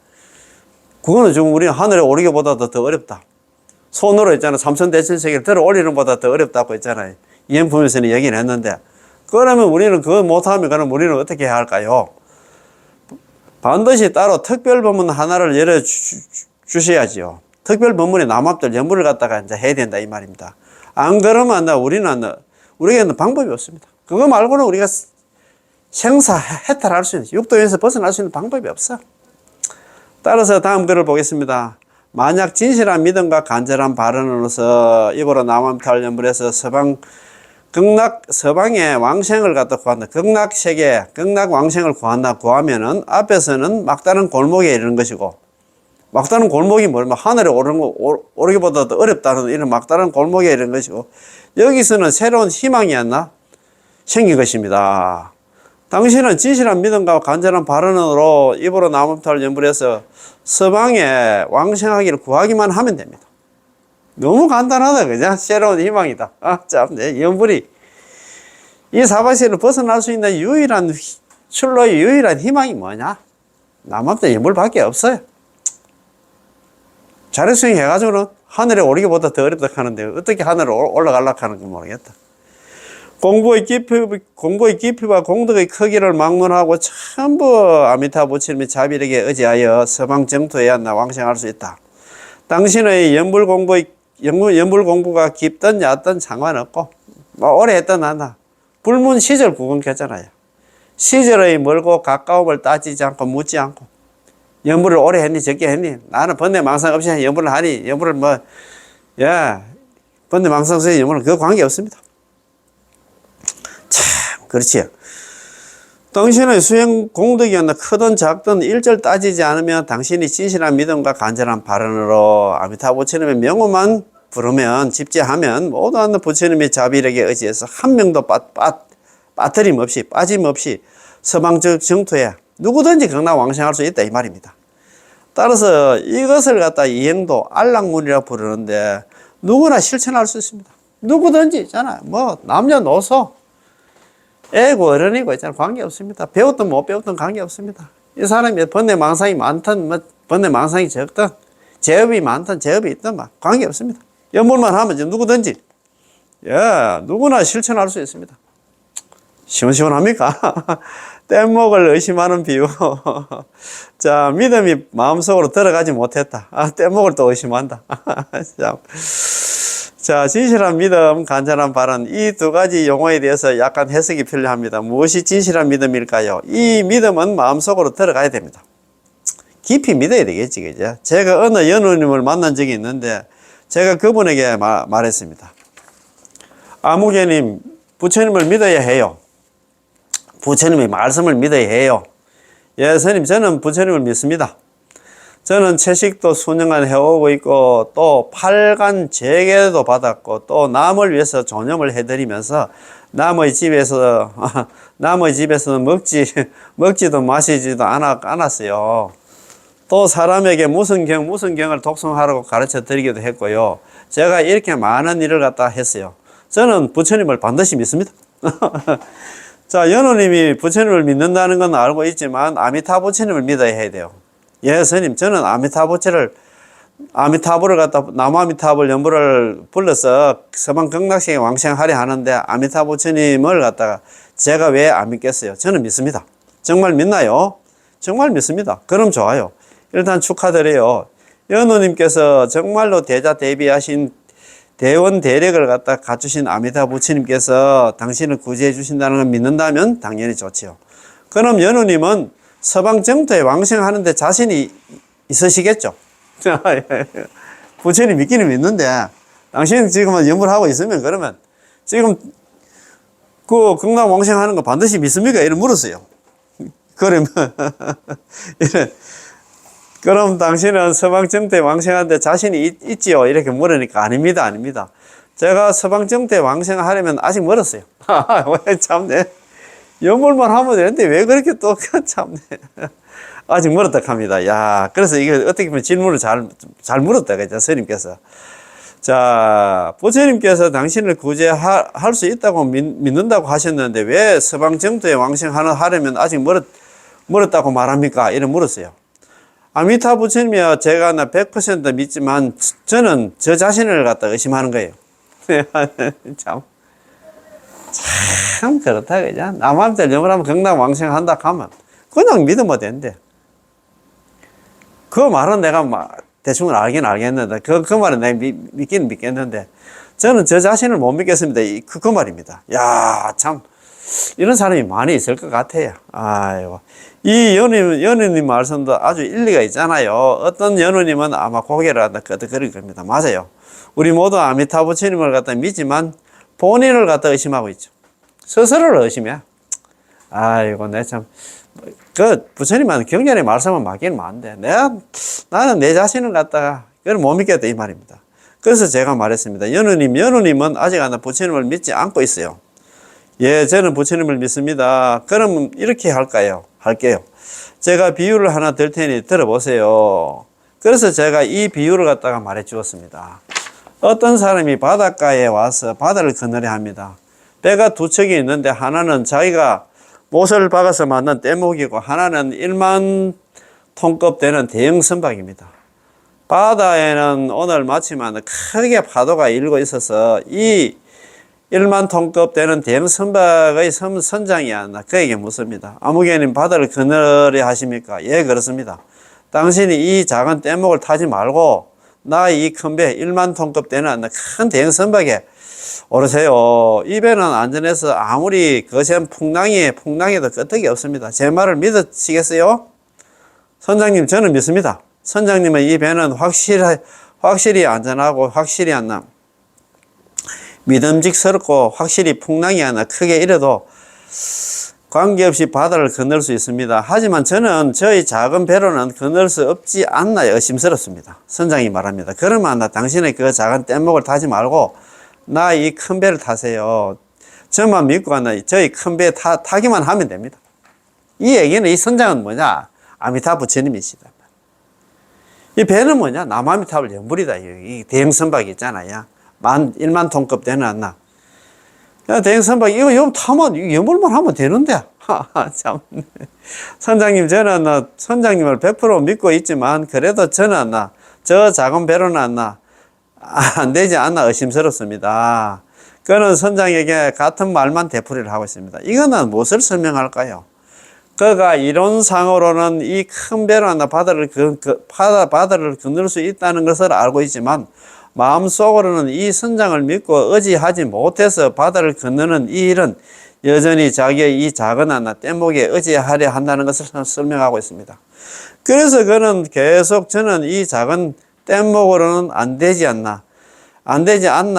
그거는 지금 우리는 하늘에 오르기보다도 더 어렵다. 손으로 있잖아. 삼천대천세계를 들어 올리는 것보다 더 어렵다고 했잖아요. 이행품에서는 얘기를 했는데, 그러면 우리는 그거 못하면 그럼 우리는 어떻게 해야 할까요? 반드시 따로 특별법문 하나를 열어주셔야지요. 특별법문의 남합들 연부를 갖다가 이제 해야 된다 이 말입니다. 안 그러면 우리에게는 방법이 없습니다. 그거 말고는 우리가 생사 해탈할 수 있는, 육도에서 벗어날 수 있는 방법이 없어. 따라서 다음 글을 보겠습니다. 만약 진실한 믿음과 간절한 발언으로서 입으로 남함탈 연불에서 서방의 왕생을 갖다 구한다. 극락세계, 극락왕생을 구하면은 앞에서는 막다른 골목에 이르는 것이고, 막다른 골목이 뭐냐면 하늘에 오르기보다도 어렵다는 이런 막다른 골목에 이르는 것이고, 여기서는 새로운 희망이 생긴 것입니다. 당신은 진실한 믿음과 간절한 발언으로 입으로 남음탈 연불해서 서방에 왕생하기를 구하기만 하면 됩니다. 너무 간단하다, 그죠? 새로운 희망이다. 연불이 이 사바세를 벗어날 수 있는 출로의 유일한 희망이 뭐냐? 남음탈 연불밖에 없어요. 자력수행 해가지고는 하늘에 오르기보다 더 어렵다 하는데 어떻게 하늘에 올라가려고 하는지 모르겠다. 공부의 깊이와 공덕의 크기를 막론하고 전부 아미타 부처님의 자비력에 의지하여 서방 정토에 왕생할 수 있다. 당신의 연불 공부가 깊든 얕든 상관없고, 오래 했든 불문 시절 구분했잖아요. 시절의 멀고 가까움을 따지지 않고 묻지 않고, 연불을 오래 했니 적게 했니, 나는 번뇌망상 없이 연불을 하니, 연불을 번뇌망상 없이 연불은 그 관계 없습니다. 그렇지요. 당신의 수행 공덕이 크든 작든 일절 따지지 않으면 당신이 진실한 믿음과 간절한 발언으로 아미타 부처님의 명호만 부르면 집지하면 모두 부처님의 자비력에 의지해서 한 명도 빠짐없이 서방적 정토에 누구든지 극락왕생할 수 있다 이 말입니다. 따라서 이것을 갖다 이행도 안락문이라고 부르는데 누구나 실천할 수 있습니다. 누구든지 있잖아요. 남녀노소 애고 어른이고 있잖아. 관계없습니다. 배웠든 못 배웠든 관계없습니다. 이 사람이 번뇌망상이 많든 뭐 번뇌망상이 적든 제업이 많든 제업이 있든 막 관계없습니다. 연불만 하면 이제 누구든지 누구나 실천할 수 있습니다. 시원시원합니까? 뗏목을 의심하는 비유. 자, 믿음이 마음속으로 들어가지 못했다. 뗏목을 또 의심한다. 자, 진실한 믿음, 간절한 바른 이 두 가지 용어에 대해서 약간 해석이 필요합니다. 무엇이 진실한 믿음일까요? 이 믿음은 마음속으로 들어가야 됩니다. 깊이 믿어야 되겠지, 그죠? 제가 어느 연우님을 만난 적이 있는데 제가 그분에게 말했습니다. 아무개님, 부처님을 믿어야 해요. 부처님의 말씀을 믿어야 해요. 예, 스님, 저는 부처님을 믿습니다. 저는 채식도 수년간 해오고 있고, 또 8간 재계도 받았고, 또 남을 위해서 존염을 해드리면서, 남의 집에서는 먹지도 마시지도 않았어요. 또 사람에게 무슨 경을 독송하라고 가르쳐 드리기도 했고요. 제가 이렇게 많은 일을 갖다 했어요. 저는 부처님을 반드시 믿습니다. 자, 연우님이 부처님을 믿는다는 건 알고 있지만 아미타 부처님을 믿어야 해야 돼요. 예, 스님, 저는 아미타부를 갖다 남아미타불 연불을 불러서 서방 극락세계 왕생하려 하는데 아미타 부처님을 갖다가 제가 왜 안 믿겠어요? 저는 믿습니다. 정말 믿나요? 정말 믿습니다. 그럼 좋아요. 일단 축하드려요. 연우님께서 정말로 대자대비하신 대원 대력을 갖다 갖추신 아미타 부처님께서 당신을 구제해 주신다는 걸 믿는다면 당연히 좋지요. 그럼 연우님은 서방 정토에 왕생하는데 자신이 있으시겠죠? 부처님 믿기는 믿는데 당신 지금 연불하고 있으면 그러면 지금 그 극락 왕생하는 거 반드시 믿습니까? 이런 물었어요. 그러면 그럼 당신은 서방 정토에 왕생하는데 자신이 있지요? 이렇게 물으니까 아닙니다. 제가 서방 정토에 왕생하려면 아직 멀었어요. 왜 참네. 연불만 하면 되는데 왜 그렇게 또 참네. 아직 멀었다 합니다. 야, 그래서 이게 어떻게 보면 질문을 잘 물었다, 그죠? 스님께서. 자, 부처님께서 당신을 구제할 수 있다고 믿는다고 하셨는데 왜 서방 정토에 왕생하려면 아직 멀었다고 말합니까? 이런 물었어요. 아미타 부처님이야 제가 100% 믿지만 저는 저 자신을 갖다 의심하는 거예요. 참 그렇다, 그죠? 남한테 염을하면 극락 왕생한다 하면 그냥 믿으면 된대. 그 말은 내가 대충 알긴 알겠는데 그 말은 내가 믿기는 믿겠는데 저는 저 자신을 못 믿겠습니다. 그 말입니다. 야, 참 이런 사람이 많이 있을 것 같아요. 아이고. 이 연우님 말씀도 아주 일리가 있잖아요. 어떤 연우님은 아마 고개를 갖다 끄덕거릴 겁니다. 맞아요. 우리 모두 아미타 부처님을 갖다 믿지만 본인을 갖다 의심하고 있죠. 스스로를 의심해. 아이고, 내 참. 부처님은 경전의 말씀은 맞기는 많은데, 나는 내 자신을 갖다가, 그걸 못 믿겠다, 이 말입니다. 그래서 제가 말했습니다. 연우님은 아직 부처님을 믿지 않고 있어요. 예, 저는 부처님을 믿습니다. 그럼 이렇게 할게요. 제가 비유를 하나 들 테니 들어보세요. 그래서 제가 이 비유를 갖다가 말해 주었습니다. 어떤 사람이 바닷가에 와서 바다를 건너려 합니다. 배가 두 척이 있는데 하나는 자기가 못을 박아서 만든 떼목이고 하나는 1만 톤급 되는 대형 선박입니다. 바다에는 오늘 마침 크게 파도가 일고 있어서 이 1만 톤급 되는 대형 선박의 선장이 그에게 묻습니다. 아무개님 바다를 건너려 하십니까? 예, 그렇습니다. 당신이 이 작은 떼목을 타지 말고 나 이 큰 배 1만 톤급 되는 큰 대형 선박에 오르세요. 이 배는 안전해서 아무리 거센 풍랑에도 끄떡이 없습니다. 제 말을 믿으시겠어요? 선장님, 저는 믿습니다. 선장님은 이 배는 확실히 안전하고 확실히 믿음직스럽고 확실히 풍랑이 크게 일어도 관계없이 바다를 건널 수 있습니다. 하지만 저는 저희 작은 배로는 건널 수 없지 않나 의심스럽습니다. 선장이 말합니다. 그러면 당신의 그 작은 뗏목을 타지 말고 나 이 큰 배를 타세요. 저만 믿고 저희 큰 배 타기만 하면 됩니다. 이 얘기는 이 선장은 뭐냐? 아미타 부처님이시다. 이 배는 뭐냐? 남아미타불 연불이다. 이 대형 선박이 있잖아요. 1만 톤급 되는 야, 대행선박, 이거 영 타면, 이거 연불만 하면 되는데. 참. 선장님, 저는 선장님을 100% 믿고 있지만, 그래도 저는 저 작은 배로는 안 되지 않나 의심스럽습니다. 그는 선장에게 같은 말만 되풀이를 하고 있습니다. 이거는 무엇을 설명할까요? 그가 이론상으로는 이 큰 배로 바다를 건널 수 있다는 것을 알고 있지만, 마음속으로는 이 선장을 믿고 의지하지 못해서 바다를 건너는 이 일은 여전히 자기의 이 작은 뗏목에 의지하려 한다는 것을 설명하고 있습니다. 그래서 그는 계속 저는 이 작은 뗏목으로는 안 되지 않나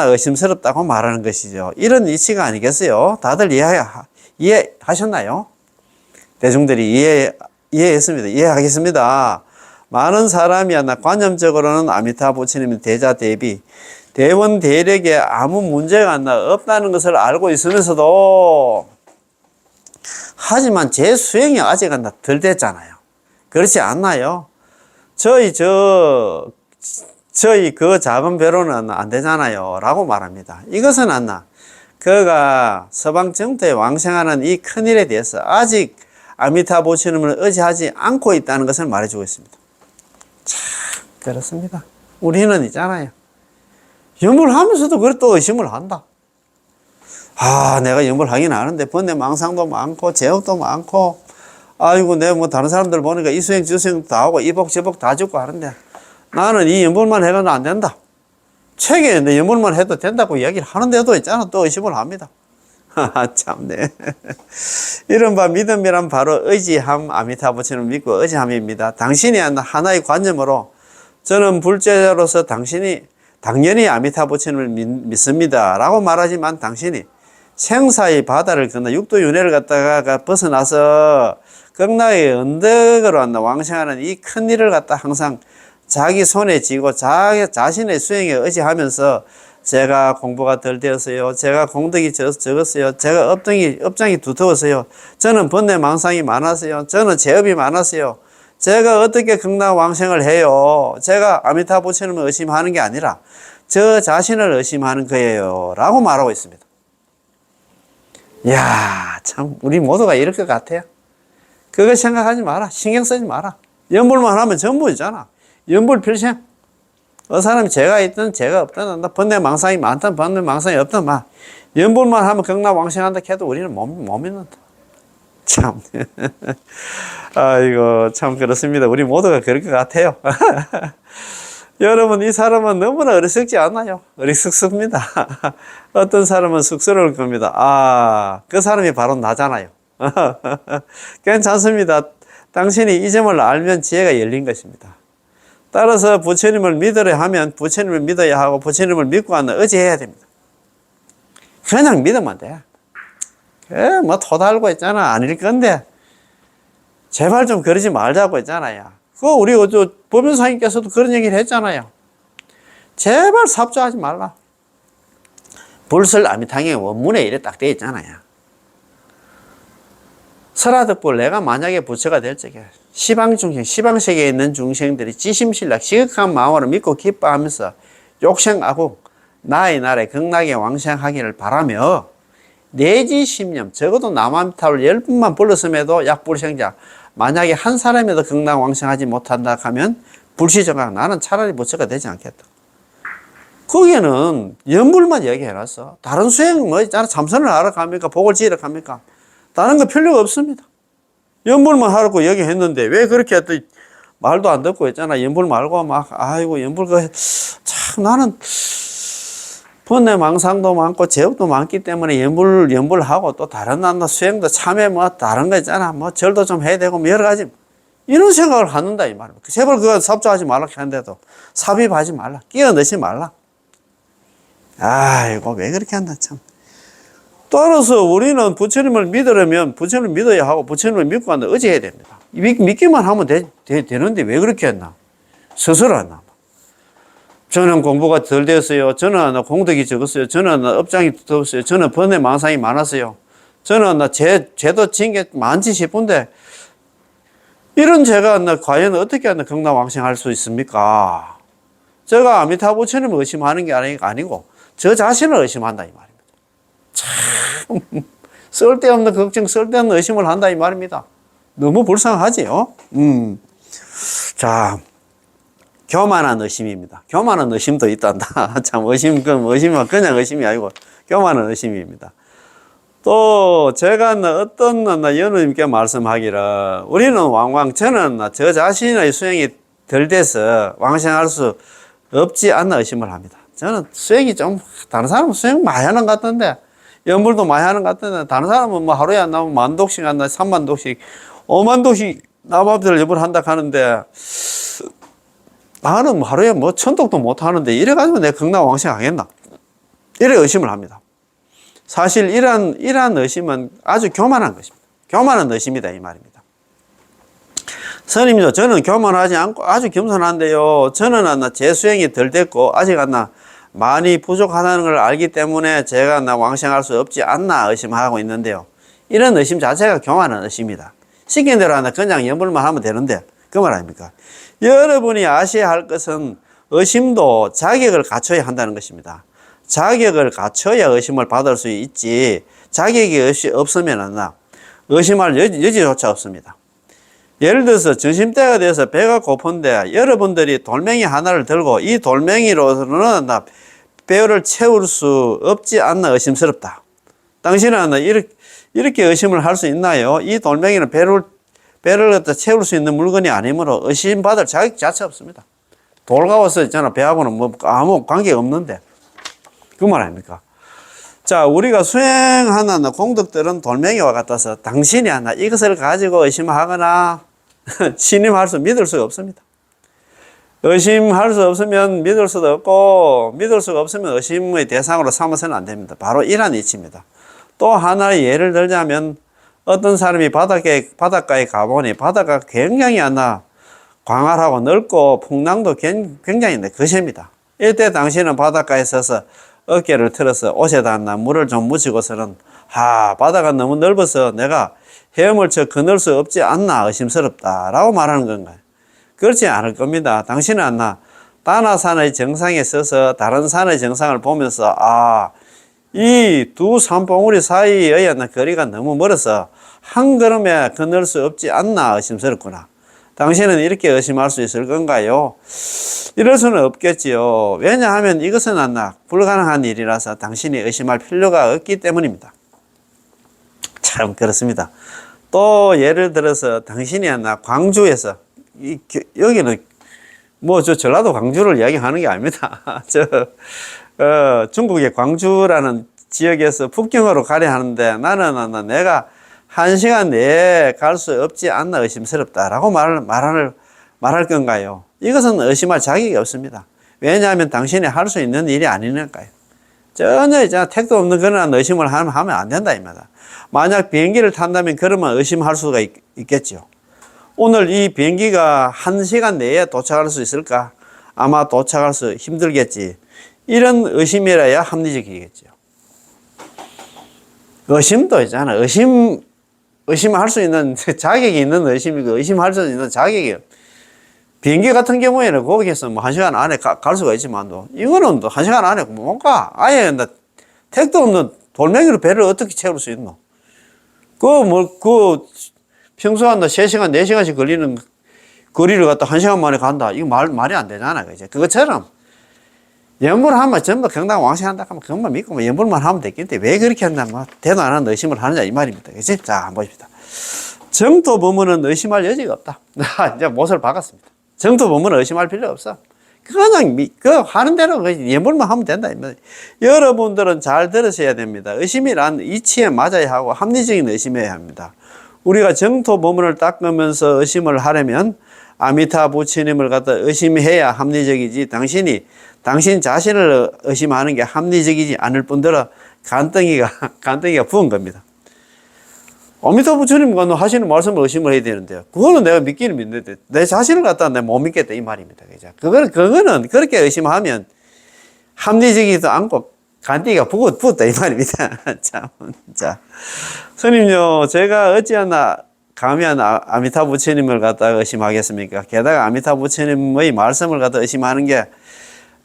의심스럽다고 말하는 것이죠. 이런 이치가 아니겠어요? 다들 이해하셨나요? 대중들이 이해했습니다. 이해하겠습니다. 많은 사람이 관념적으로는 아미타 부처님의 대자 대비 대원 대력에 아무 문제가 없다는 것을 알고 있으면서도, 하지만 제 수행이 아직 덜 됐잖아요. 그렇지 않나요? 저희 그 작은 배로는 안 되잖아요 라고 말합니다. 이것은 그가 서방 정토에 왕생하는 이 큰일에 대해서 아직 아미타 부처님을 의지하지 않고 있다는 것을 말해주고 있습니다. 참 그렇습니다. 우리는 있잖아요, 염불하면서도 그래 또 의심을 한다. 내가 염불하긴 하는데 번뇌 망상도 많고 제욕도 많고, 아이고 내가 뭐 다른 사람들 보니까 이 수행 저 수행 다 하고 이복 저복 다 짓고 하는데 나는 이 염불만 해도 안 된다. 책에 내 염불만 해도 된다고 이야기를 하는데도 있잖아, 또 의심을 합니다. 참네. 이른바 믿음이란 바로 의지함, 아미타 부처님을 믿고 의지함입니다. 당신이 하나의 관념으로 저는 불제자로서 당연히 아미타 부처님을 믿습니다 라고 말하지만, 당신이 생사의 바다를 건너 육도윤회를 갖다가 벗어나서 극락의 언덕으로 왕생하는 이 큰 일을 갖다 항상 자기 손에 쥐고 자신의 수행에 의지하면서, 제가 공부가 덜 되었어요, 제가 공덕이 적었어요, 제가 업장이 두터웠어요, 저는 번뇌 망상이 많았어요, 저는 제업이 많았어요, 제가 어떻게 극락 왕생을 해요, 제가 아미타 부처님을 의심하는 게 아니라 저 자신을 의심하는 거예요 라고 말하고 있습니다. 이야, 참 우리 모두가 이럴 것 같아요. 그거 생각하지 마라. 신경 쓰지 마라. 염불만 하면 전부잖아. 염불 필생. 사람이 죄가 있든 죄가 없든, 번뇌 망상이 많든 번뇌 망상이 없든, 염불만 하면 극락 왕생한다 해도 우리는 못 믿는다. 참. 아이고, 참 그렇습니다. 우리 모두가 그럴 것 같아요. 여러분, 이 사람은 너무나 어리석지 않아요? 어리석습니다. 어떤 사람은 쑥스러울 겁니다. 그 사람이 바로 나잖아요. 괜찮습니다. 당신이 이 점을 알면 지혜가 열린 것입니다. 따라서 부처님을 믿으려 하면 부처님을 믿어야 하고, 부처님을 믿고 의지해야 됩니다. 그냥 믿으면 돼. 뭐 토달고 있잖아. 아닐 건데 제발 좀 그러지 말자고 했잖아요. 우리 법연사님께서도 그런 얘기를 했잖아요. 제발 삽조하지 말라. 불설 아미탕의 원문에 이래 딱 되어 있잖아요. 설화득불, 내가 만약에 부처가 될 적에 시방세계에 있는 중생들이 지심신락 지극한 마음으로 믿고 기뻐하면서 욕생하고 나의 나라에 극락에 왕생하기를 바라며, 내지 10년, 적어도 남아미타를 10분만 불렀음에도 약불생자, 만약에 한 사람이라도 극락 왕생하지 못한다 하면 불시정각, 나는 차라리 부처가 되지 않겠다. 거기에는 연불만 얘기해놨어. 다른 수행 뭐 있잖아. 참선을 하러 갑니까? 복을 지으러 갑니까? 다른 거 필요가 없습니다. 연불만 하라고 얘기했는데 왜 그렇게 또 말도 안 듣고 있잖아. 연불 말고 아이고 연불 참 나는 번뇌 망상도 많고 제업도 많기 때문에 연불하고 또 다른 수행도 참회 다른 거 있잖아. 절도 좀 해야 되고 여러 가지 이런 생각을 갖는다 이 말입니다. 제발 그거 삽조하지 말라 하는데도 삽입하지 말라. 끼어 넣지 말라. 아이고 왜 그렇게 한다 참. 따라서 우리는 부처님을 믿으려면 부처님을 믿어야 하고 부처님을 믿고 한다 의지해야 됩니다. 믿기만 하면 되는데 왜 그렇게 했나? 스스로 했나? 저는 공부가 덜 되었어요. 저는 공덕이 적었어요. 저는 업장이 두터웠어요. 저는 번뇌 망상이 많았어요. 저는 죄도 진 게 많지 싶은데 이런 죄가 과연 어떻게 극락왕생할 수 있습니까? 제가 아미타 부처님을 의심하는 게 아니고 저 자신을 의심한다 이 말입니다. 쓸데없는 걱정, 쓸데없는 의심을 한다 이 말입니다. 너무 불쌍하지요. 자, 교만한 의심입니다. 교만한 의심도 있단다. 참 의심은 그냥 의심이 아니고 교만한 의심입니다. 또 제가 어떤 연우님께 말씀하기를 우리는 저는 저 자신의 수행이 덜 돼서 왕생할 수 없지 않나 의심을 합니다. 저는 수행이 좀 다른 사람은 수행 많이 하는 것 같던데 연불도 많이 하는 것 같은데 다른 사람은 뭐 하루에 안 나오면 10,000독씩 한다 30,000독씩 50,000독씩 나밥들 연불 한다 하는데 나는 뭐 하루에 뭐 1,000독도 못 하는데 이래가지고 내가 극락 왕생 하겠나 이래 의심을 합니다. 사실 이러한 의심은 아주 교만한 것입니다. 교만한 의심이다 이 말입니다. 스님도 저는 교만하지 않고 아주 겸손한데요. 저는 제 수행이 덜 됐고 아직 많이 부족하다는 걸 알기 때문에 제가 왕생할 수 없지 않나 의심하고 있는데요. 이런 의심 자체가 교만한 의심이다. 시킨 대로 그냥 연불만 하면 되는데 그 말 아닙니까? 여러분이 아셔야 할 것은 의심도 자격을 갖춰야 한다는 것입니다. 자격을 갖춰야 의심을 받을 수 있지 자격이 없으면 의심할 여지조차 없습니다. 예를 들어서 점심때가 돼서 배가 고픈데 여러분들이 돌멩이 하나를 들고 이 돌멩이로는 배를 채울 수 없지 않나 의심스럽다. 당신은 이렇게 의심을 할 수 있나요? 이 돌멩이는 배를 갖다 채울 수 있는 물건이 아니므로 의심받을 자격 자체 없습니다. 돌가워서 있잖아. 배하고는 뭐 아무 관계가 없는데. 그 말 아닙니까? 자, 우리가 수행하는 공덕들은 돌멩이와 같아서 당신이 이것을 가지고 의심하거나 믿을 수가 없습니다. 의심할 수 없으면 믿을 수도 없고 믿을 수가 없으면 의심의 대상으로 삼아서는 안 됩니다. 바로 이러한 이치입니다. 또 하나의 예를 들자면 어떤 사람이 바닷가에 가보니 바다가 굉장히 광활하고 넓고 풍랑도 굉장히 거셉니다. 이때 당신은 바닷가에 서서 어깨를 틀어서 옷에다 물을 좀 묻히고서는 바다가 너무 넓어서 내가 헤엄을 쳐 건널 수 없지 않나 의심스럽다라고 말하는 건가요? 그렇지 않을 겁니다. 당신은 다나산의 정상에 서서 다른 산의 정상을 보면서 이 두 산봉우리 사이의 거리가 너무 멀어서 한 걸음에 건널 수 없지 않나 의심스럽구나. 당신은 이렇게 의심할 수 있을 건가요? 이럴 수는 없겠지요. 왜냐하면 이것은 불가능한 일이라서 당신이 의심할 필요가 없기 때문입니다. 참 그렇습니다. 또 예를 들어서 당신이 광주에서 여기는 저 전라도 광주를 이야기하는 게 아닙니다. 중국의 광주라는 지역에서 북경으로 가려 하는데 나는 내가 1시간 내에 갈 수 없지 않나 의심스럽다라고 말할 건가요? 이것은 의심할 자격이 없습니다. 왜냐하면 당신이 할 수 있는 일이 아니니까요. 전혀 택도 없는 그런 의심을 하면 안 된다 입니다. 만약 비행기를 탄다면 그러면 의심할 수가 있겠죠. 오늘 이 비행기가 1시간 내에 도착할 수 있을까? 아마 도착할 수 힘들겠지. 이런 의심이라야 합리적이겠죠. 의심도 있잖아. 의심할 수 있는 자격이 있는 의심이고 의심할 수 있는 자격이 비행기 같은 경우에는 거기에서 1시간 안에 갈 수가 있지만도 이거는 1시간 안에 못 가. 아예 택도 없는 돌멩이로 배를 어떻게 채울 수 있노? 평소 3시간, 4시간씩 걸리는 거리를 갖다 1시간 만에 간다. 이거 말이 안 되잖아. 그죠? 그것처럼 연불 하면 전부 경당 왕생한다 하면 그것만 믿고 연불만 하면 되겠는데 왜 그렇게 한다? 대도 안 하는 의심을 하느냐 이 말입니다. 그치? 자, 한번 보십시다. 정토 법문은 의심할 여지가 없다. 이제 못을 박았습니다. 정토 법문은 의심할 필요 없어. 그냥 하는 대로 연불만 하면 된다. 여러분들은 잘 들으셔야 됩니다. 의심이란 이치에 맞아야 하고 합리적인 의심이어야 합니다. 우리가 정토 법문을 닦으면서 의심을 하려면 아미타 부처님을 갖다 의심해야 합리적이지 당신 자신을 의심하는 게 합리적이지 않을 뿐더러 간덩이가 부은 겁니다. 아미타 부처님 하시는 말씀을 의심을 해야 되는데요. 그거는 내가 믿기는 믿는데 내 자신을 갖다 내가 못 믿겠다 이 말입니다. 그거는 그렇게 의심하면 합리적이지도 않고 간덩이가 부었다 이 말입니다. 자, 스님요, 제가 어찌하나 감히 아미타 부처님을 갖다 의심하겠습니까? 게다가 아미타 부처님의 말씀을 갖다 의심하는 게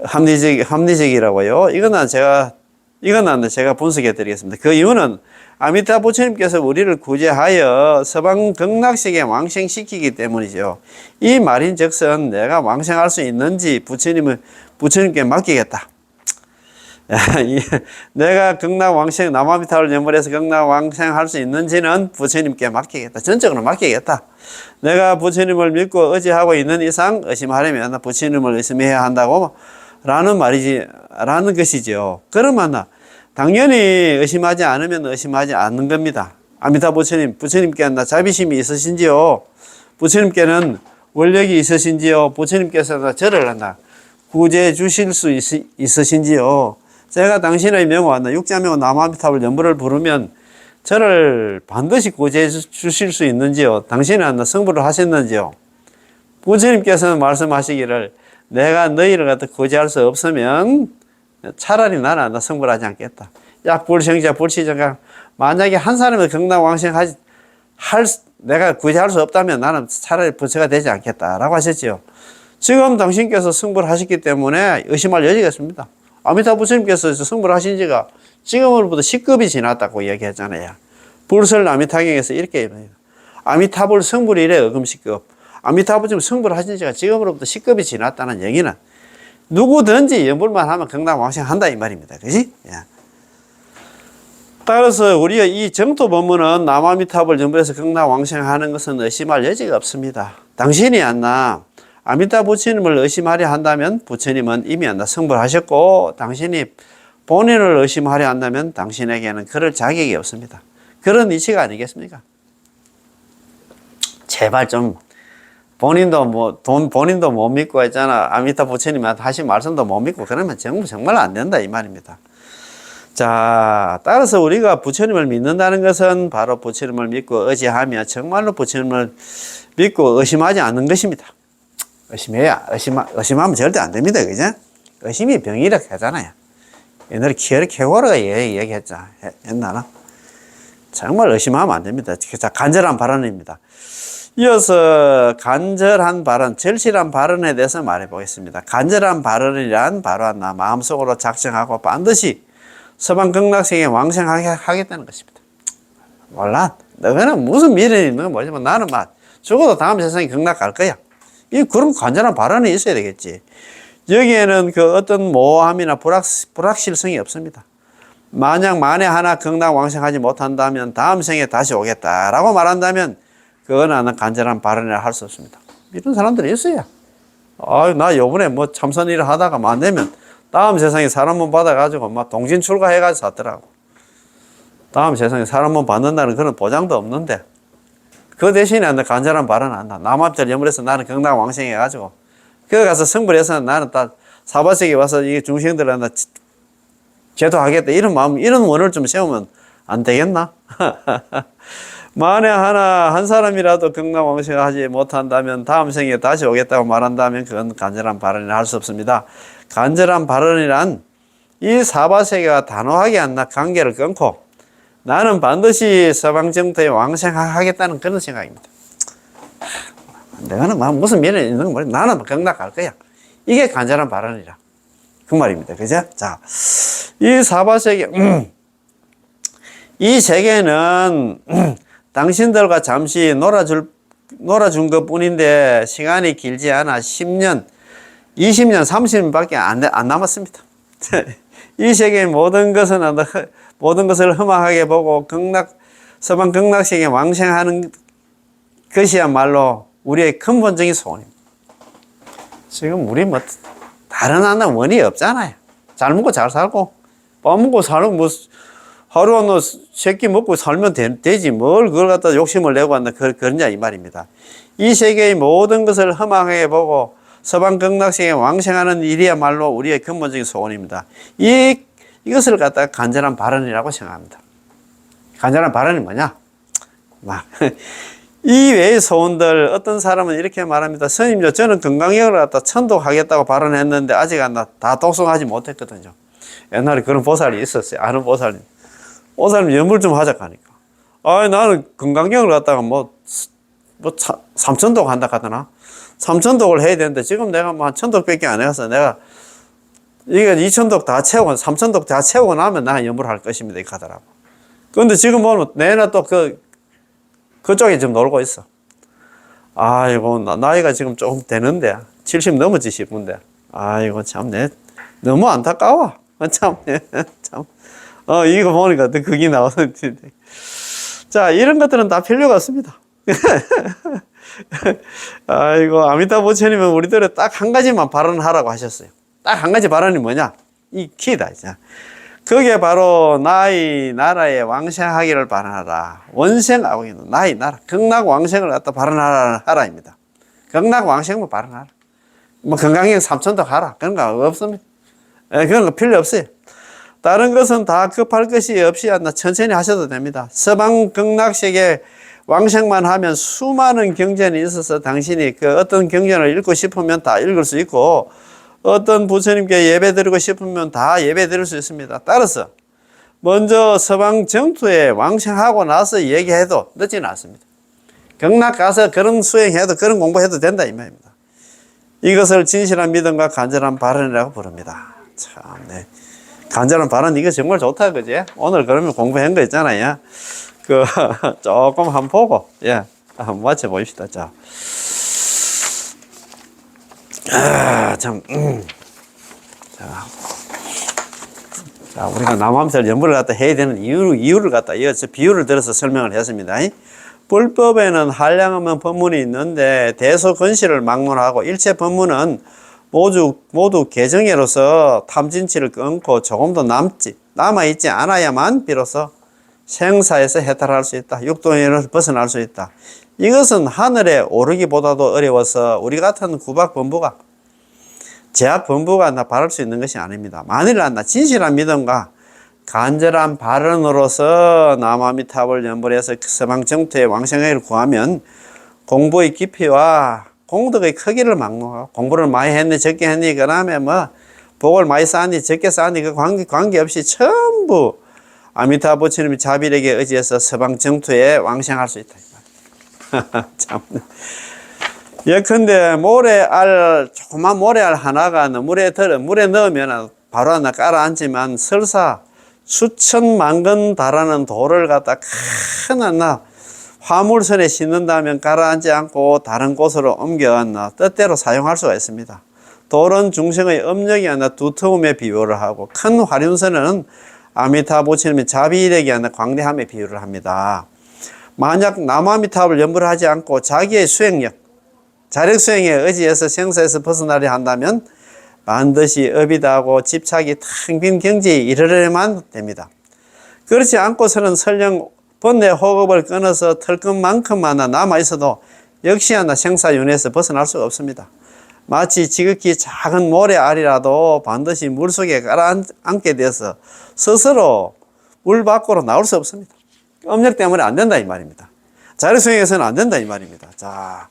합리적이라고요. 이거는 제가 이건 제가 분석해 드리겠습니다. 그 이유는 아미타 부처님께서 우리를 구제하여 서방 극락세계 왕생시키기 때문이죠. 이 말인즉슨 내가 왕생할 수 있는지 부처님께 맡기겠다. 내가 극락 왕생, 남아미타를 연불해서 극락 왕생할 수 있는지는 부처님께 맡기겠다. 전적으로 맡기겠다. 내가 부처님을 믿고 의지하고 있는 이상 의심하려면 부처님을 의심해야 한다고 라는 것이죠. 그러면 당연히 의심하지 않으면 의심하지 않는 겁니다. 아미타 부처님께 자비심이 있으신지요? 부처님께는 원력이 있으신지요? 부처님께서 저를 구제해 주실 수 있으신지요? 제가 당신의 명화, 육자명화 남아미타불 연불을 부르면 저를 반드시 구제해 주실 수 있는지요? 당신은 성불을 하셨는지요? 부처님께서는 말씀하시기를 내가 너희를 구제할 수 없으면 차라리 나는 성불하지 않겠다. 약불생자 불치정강, 만약에 한 사람이 극락왕생하지 내가 구제할 수 없다면 나는 차라리 부처가 되지 않겠다라고 하셨죠. 지금 당신께서 성불하셨기 때문에 의심할 여지가 있습니다. 아미타 부처님께서 성불하신 지가 지금으로부터 10급이 지났다고 얘기했잖아요. 불설 아미타경에서 이렇게 얘기합니다. 아미타불 성불 이래 어금 10급. 아미타 부처님 성불하신 지가 지금으로부터 10급이 지났다는 얘기는 누구든지 연불만 하면 극락왕생한다 이 말입니다. 그지? 예. 따라서 우리가 이 정토 법문은 남아미타불 연불해서 극락왕생하는 것은 의심할 여지가 없습니다. 당신이 아미타 부처님을 의심하려 한다면 부처님은 이미 성불하셨고 당신이 본인을 의심하려 한다면 당신에게는 그럴 자격이 없습니다. 그런 이치가 아니겠습니까? 제발 좀 본인도 못 믿고 있잖아. 아미타 부처님한테 하신 말씀도 못 믿고 그러면 정말 안 된다 이 말입니다. 자, 따라서 우리가 부처님을 믿는다는 것은 바로 부처님을 믿고 의지하며 정말로 부처님을 믿고 의심하지 않는 것입니다. 의심하면 절대 안 됩니다. 그죠? 의심이 병이라고 하잖아요. 옛날에 케고르가 얘기했죠. 옛날에. 정말 의심하면 안 됩니다. 자, 간절한 발언입니다. 이어서 간절한 발언, 절실한 발언에 대해서 말해 보겠습니다. 간절한 발언이란 바로 마음속으로 작정하고 반드시 서방 극락세계에 왕생하게 하겠다는 것입니다. 몰라. 너는 무슨 미련이 있는 건 모르지만 나는 죽어도 다음 세상에 극락 갈 거야. 그런 간절한 발언이 있어야 되겠지. 여기에는 어떤 모호함이나 불확실성이 없습니다. 만에 하나 극락 왕생하지 못한다면 다음 생에 다시 오겠다라고 말한다면 그거는 간절한 발언이라 할 수 없습니다. 이런 사람들이 있어요. 나 요번에 참선 일을 하다가 안 되면 다음 세상에 사람 문 받아가지고 동진 출가해가지고 샀더라고. 다음 세상에 사람 문 받는다는 그런 보장도 없는데 그 대신에 간절한 발언 한다. 남합절 염불해서 나는 극락 왕생해가지고 거기 가서 성불해서 나는 딱 사바세계 와서 이 중생들한테 제도하겠다. 이런 마음, 이런 원을 좀 세우면 안 되겠나? 만에 하나 한 사람이라도 극락 왕생을 하지 못한다면 다음 생에 다시 오겠다고 말한다면 그건 간절한 발언이라 할 수 없습니다. 간절한 발언이란 이 사바세계와 단호하게 관계를 끊고 나는 반드시 서방정토에 왕생하겠다는 그런 생각입니다. 내가는 무슨 미련이 있는 건 모르겠어. 나는 극락 갈 거야. 이게 간절한 발언이라. 그 말입니다. 그죠? 자, 이 사바세계, 이 세계는 당신들과 잠시 놀아준 것 뿐인데 시간이 길지 않아 10년, 20년, 30년밖에 안 남았습니다. 이 세계의 모든 것을 험악하게 보고 서방 극락세계에 왕생하는 것이야말로 우리의 근본적인 소원입니다. 지금 우리 다른 원이 없잖아요. 잘 먹고 잘 살고, 밥 먹고 살고, 하루 새끼 먹고 살면 되지. 뭘 그걸 갖다 욕심을 내고 그러냐, 이 말입니다. 이 세계의 모든 것을 험악하게 보고 서방 극락세계에 왕생하는 일이야말로 우리의 근본적인 소원입니다. 이것을 갖다가 간절한 발언이라고 생각합니다. 간절한 발언이 뭐냐? 이 외의 소원들, 어떤 사람은 이렇게 말합니다. 스님요, 저는 건강경을 갖다 천독하겠다고 발언했는데 아직 다 독송하지 못했거든요. 옛날에 그런 보살이 있었어요. 아는 보살님. 보살님 연불 좀 하자 하니까. 나는 건강경을 갖다가 삼천독 한다 하더나? 삼천독을 해야 되는데 지금 내가 한 천독밖에 안 해서 내가 이게 2,000독 다 채우고 3,000독 다 채우고 나면 나 연부를 할 것입니다. 이렇게 하더라고. 근데 지금 보면 내내 또 그쪽에 지금 놀고 있어. 아이고, 나이가 지금 조금 되는데, 70 넘었지 싶은데. 아이고, 참, 너무 안타까워. 참, 참. 이거 보니까 또 그게 나오는데. 자, 이런 것들은 다 필요가 없습니다. 아이고, 아미타 부처님은 우리들을 딱 한 가지만 발언하라고 하셨어요. 딱 한 가지 발언이 뭐냐? 이 키다, 이제. 그게 바로 나의 나라의 왕생하기를 바라라. 원생하고 있는 나의 나라. 극락왕생을 갖다 바라라입니다. 극락왕생만 바라라. 뭐 건강형 3,000도 가라. 그런 거 없습니다. 그런 거 필요 없어요. 다른 것은 다 급할 것이 없이 천천히 하셔도 됩니다. 서방 극락세계 왕생만 하면 수많은 경전이 있어서 당신이 그 어떤 경전을 읽고 싶으면 다 읽을 수 있고 어떤 부처님께 예배 드리고 싶으면 다 예배 드릴 수 있습니다. 따라서 먼저 서방 정토에 왕생하고 나서 얘기해도 늦지는 않습니다. 극락 가서 그런 수행해도 그런 공부해도 된다 이 말입니다. 이것을 진실한 믿음과 간절한 발언이라고 부릅니다. 참, 네. 간절한 발언 이거 정말 좋다 그지? 오늘 그러면 공부한 거 있잖아요. 조금 한번 보고 한번 맞춰 봅시다. 자. 참, 자, 우리가 남함설 연부를 갖다 해야 되는 이유를 갖다 비유를 들어서 설명을 했습니다. 불법에는 한량없는 법문이 있는데 대소근시를 막론하고 일체 법문은 모두 개정예로서 탐진치를 끊고 조금도 남아있지 않아야만 비로소 생사에서 해탈할 수 있다. 육도에서 벗어날 수 있다. 이것은 하늘에 오르기보다도 어려워서 우리 같은 구박범부가 제약범부가 바랄 수 있는 것이 아닙니다. 만일 진실한 믿음과 간절한 발언으로서 남아미탑을 연불해서 서방 정토의 왕생을 구하면 공부의 깊이와 공덕의 크기를 막론하고 공부를 많이 했니 적게 했니 그 다음에 복을 많이 쌓았니 적게 쌓았니 그 관계없이 전부 아미타 부처님이 자비력에 의지해서 서방 정토에 왕생할 수 있다. 참. 예컨대 조그만 모래알 하나가 물에 넣으면 바로 깔아앉지만 설사 수천만 건 달하는 돌을 갖다 큰 화물선에 싣는다면 가라앉지 않고 다른 곳으로 옮겨 뜻대로 사용할 수가 있습니다. 돌은 중생의 업력이 두터움에 비유를 하고 큰 화륜선은 아미타 부처님의 자비력이 광대함에 비유를 합니다. 만약 남아미탑을 연부를 하지 않고 자기의 수행력, 자력 수행에 의지해서 생사에서 벗어나려 한다면 반드시 업이다하고 집착이 텅 빈 경지에 이르려만 됩니다. 그렇지 않고서는 설령 번뇌 호흡을 끊어서 털끝만큼만 남아있어도 역시 생사윤회에서 벗어날 수가 없습니다. 마치 지극히 작은 모래알이라도 반드시 물속에 가라앉게 돼서 스스로 물 밖으로 나올 수 없습니다. 업력 때문에 안 된다 이 말입니다. 자력수행에서는 안 된다 이 말입니다. 자,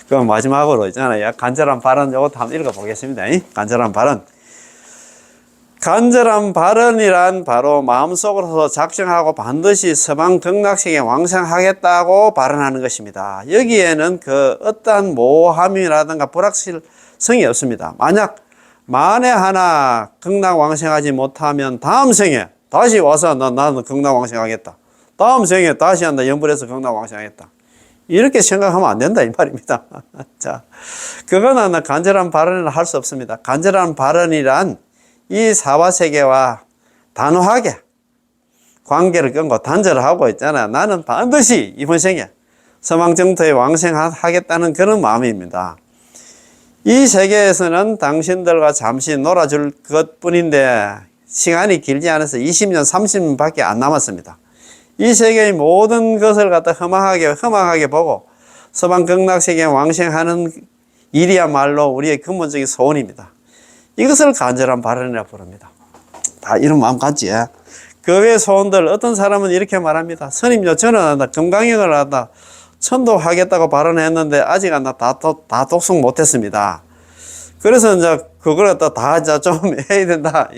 그럼 마지막으로 있잖아요. 간절한 발언 요것도 한번 읽어보겠습니다. 간절한 발언. 간절한 발언이란 바로 마음속으로서 작정하고 반드시 서방 극락세계 왕생하겠다고 발언하는 것입니다. 여기에는 어떠한 모호함이라든가 불확실성이 없습니다. 만에 하나 극락 왕생하지 못하면 다음 생에 다시 와서 나는 극락 왕생하겠다. 다음 생에 다시 연불해서 극락 왕생하겠다. 이렇게 생각하면 안 된다 이 말입니다. 자, 그거는 간절한 발언을 할 수 없습니다. 간절한 발언이란 이 사바세계와 단호하게 관계를 끊고 단절을 하고 있잖아요. 나는 반드시 이번 생에 서방정토에 왕생하겠다는 그런 마음입니다. 이 세계에서는 당신들과 잠시 놀아줄 것뿐인데 시간이 길지 않아서 20년, 30년 밖에 안 남았습니다. 이 세계의 모든 것을 갖다 험악하게 보고 서방 극락세계에 왕생하는 일이야말로 우리의 근본적인 소원입니다. 이것을 간절한 발언이라고 부릅니다. 다 이런 마음 같지? 그 외 소원들 어떤 사람은 이렇게 말합니다. 스님요 저는 금강경을 천도하겠다고 발언했는데 아직 다 독송 못했습니다. 그래서 이제 그걸 다 좀 해야 된다.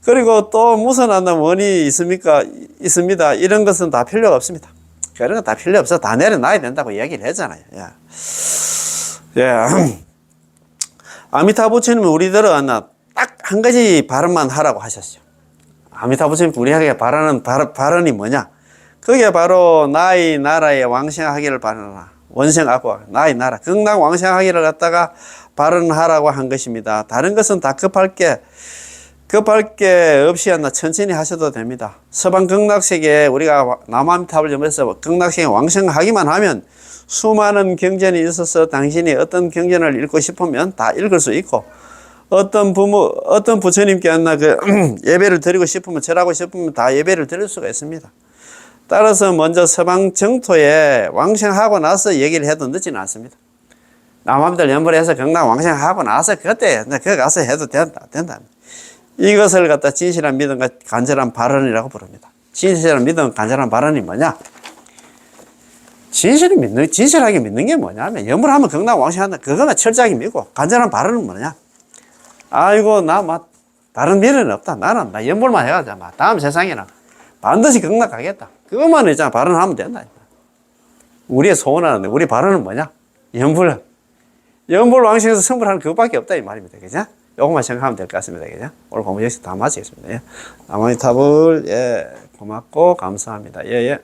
그리고 또 무슨 원이 있습니다. 이런 것은 다 필요가 없습니다. 그런 건 다 필요 없어. 다 내려놔야 된다고 이야기를 했잖아요. 예. 아미타 부처님은 우리들은 딱 한 가지 발언만 하라고 하셨죠. 아미타불 스님 우리에게 바라는 발언이 뭐냐? 그게 바로 나의 나라의 왕생하기를 바라나. 원생하고 나의 나라 극락 왕생하기를 갖다가 발언하라고 한 것입니다. 다른 것은 다 급할 게 없이 하나 천천히 하셔도 됩니다. 서방 극락세계에 우리가 남아미타불 점에서 극락세계 왕생하기만 하면 수많은 경전이 있어서 당신이 어떤 경전을 읽고 싶으면 다 읽을 수 있고, 어떤 부처님께 하나 예배를 드리고 싶으면, 절하고 싶으면 다 예배를 드릴 수가 있습니다. 따라서 먼저 서방 정토에 왕생하고 나서 얘기를 해도 늦지는 않습니다. 남아미들 연불해서 극락 왕생하고 나서 그때 그 가서 해도 된다. 이것을 갖다 진실한 믿음과 간절한 발언이라고 부릅니다. 진실한 믿음, 간절한 발언이 뭐냐? 진실하게 믿는 게 뭐냐면, 연불하면 극락 왕생한다. 그거만 철저하게 믿고, 간절한 발언은 뭐냐? 아이고, 다른 미래는 없다. 나 연불만 해가지고, 다음 세상에는 반드시 극락 가겠다. 그것만 있잖아. 발언하면 된다. 우리의 소원하는데, 우리 발언은 뭐냐? 연불 왕생에서 성불하는 그것밖에 없다. 이 말입니다. 그죠? 요것만 생각하면 될 것 같습니다. 그죠? 오늘 공부 여기서 다 마치겠습니다. 예. 남아미타불, 고맙고, 감사합니다. 예.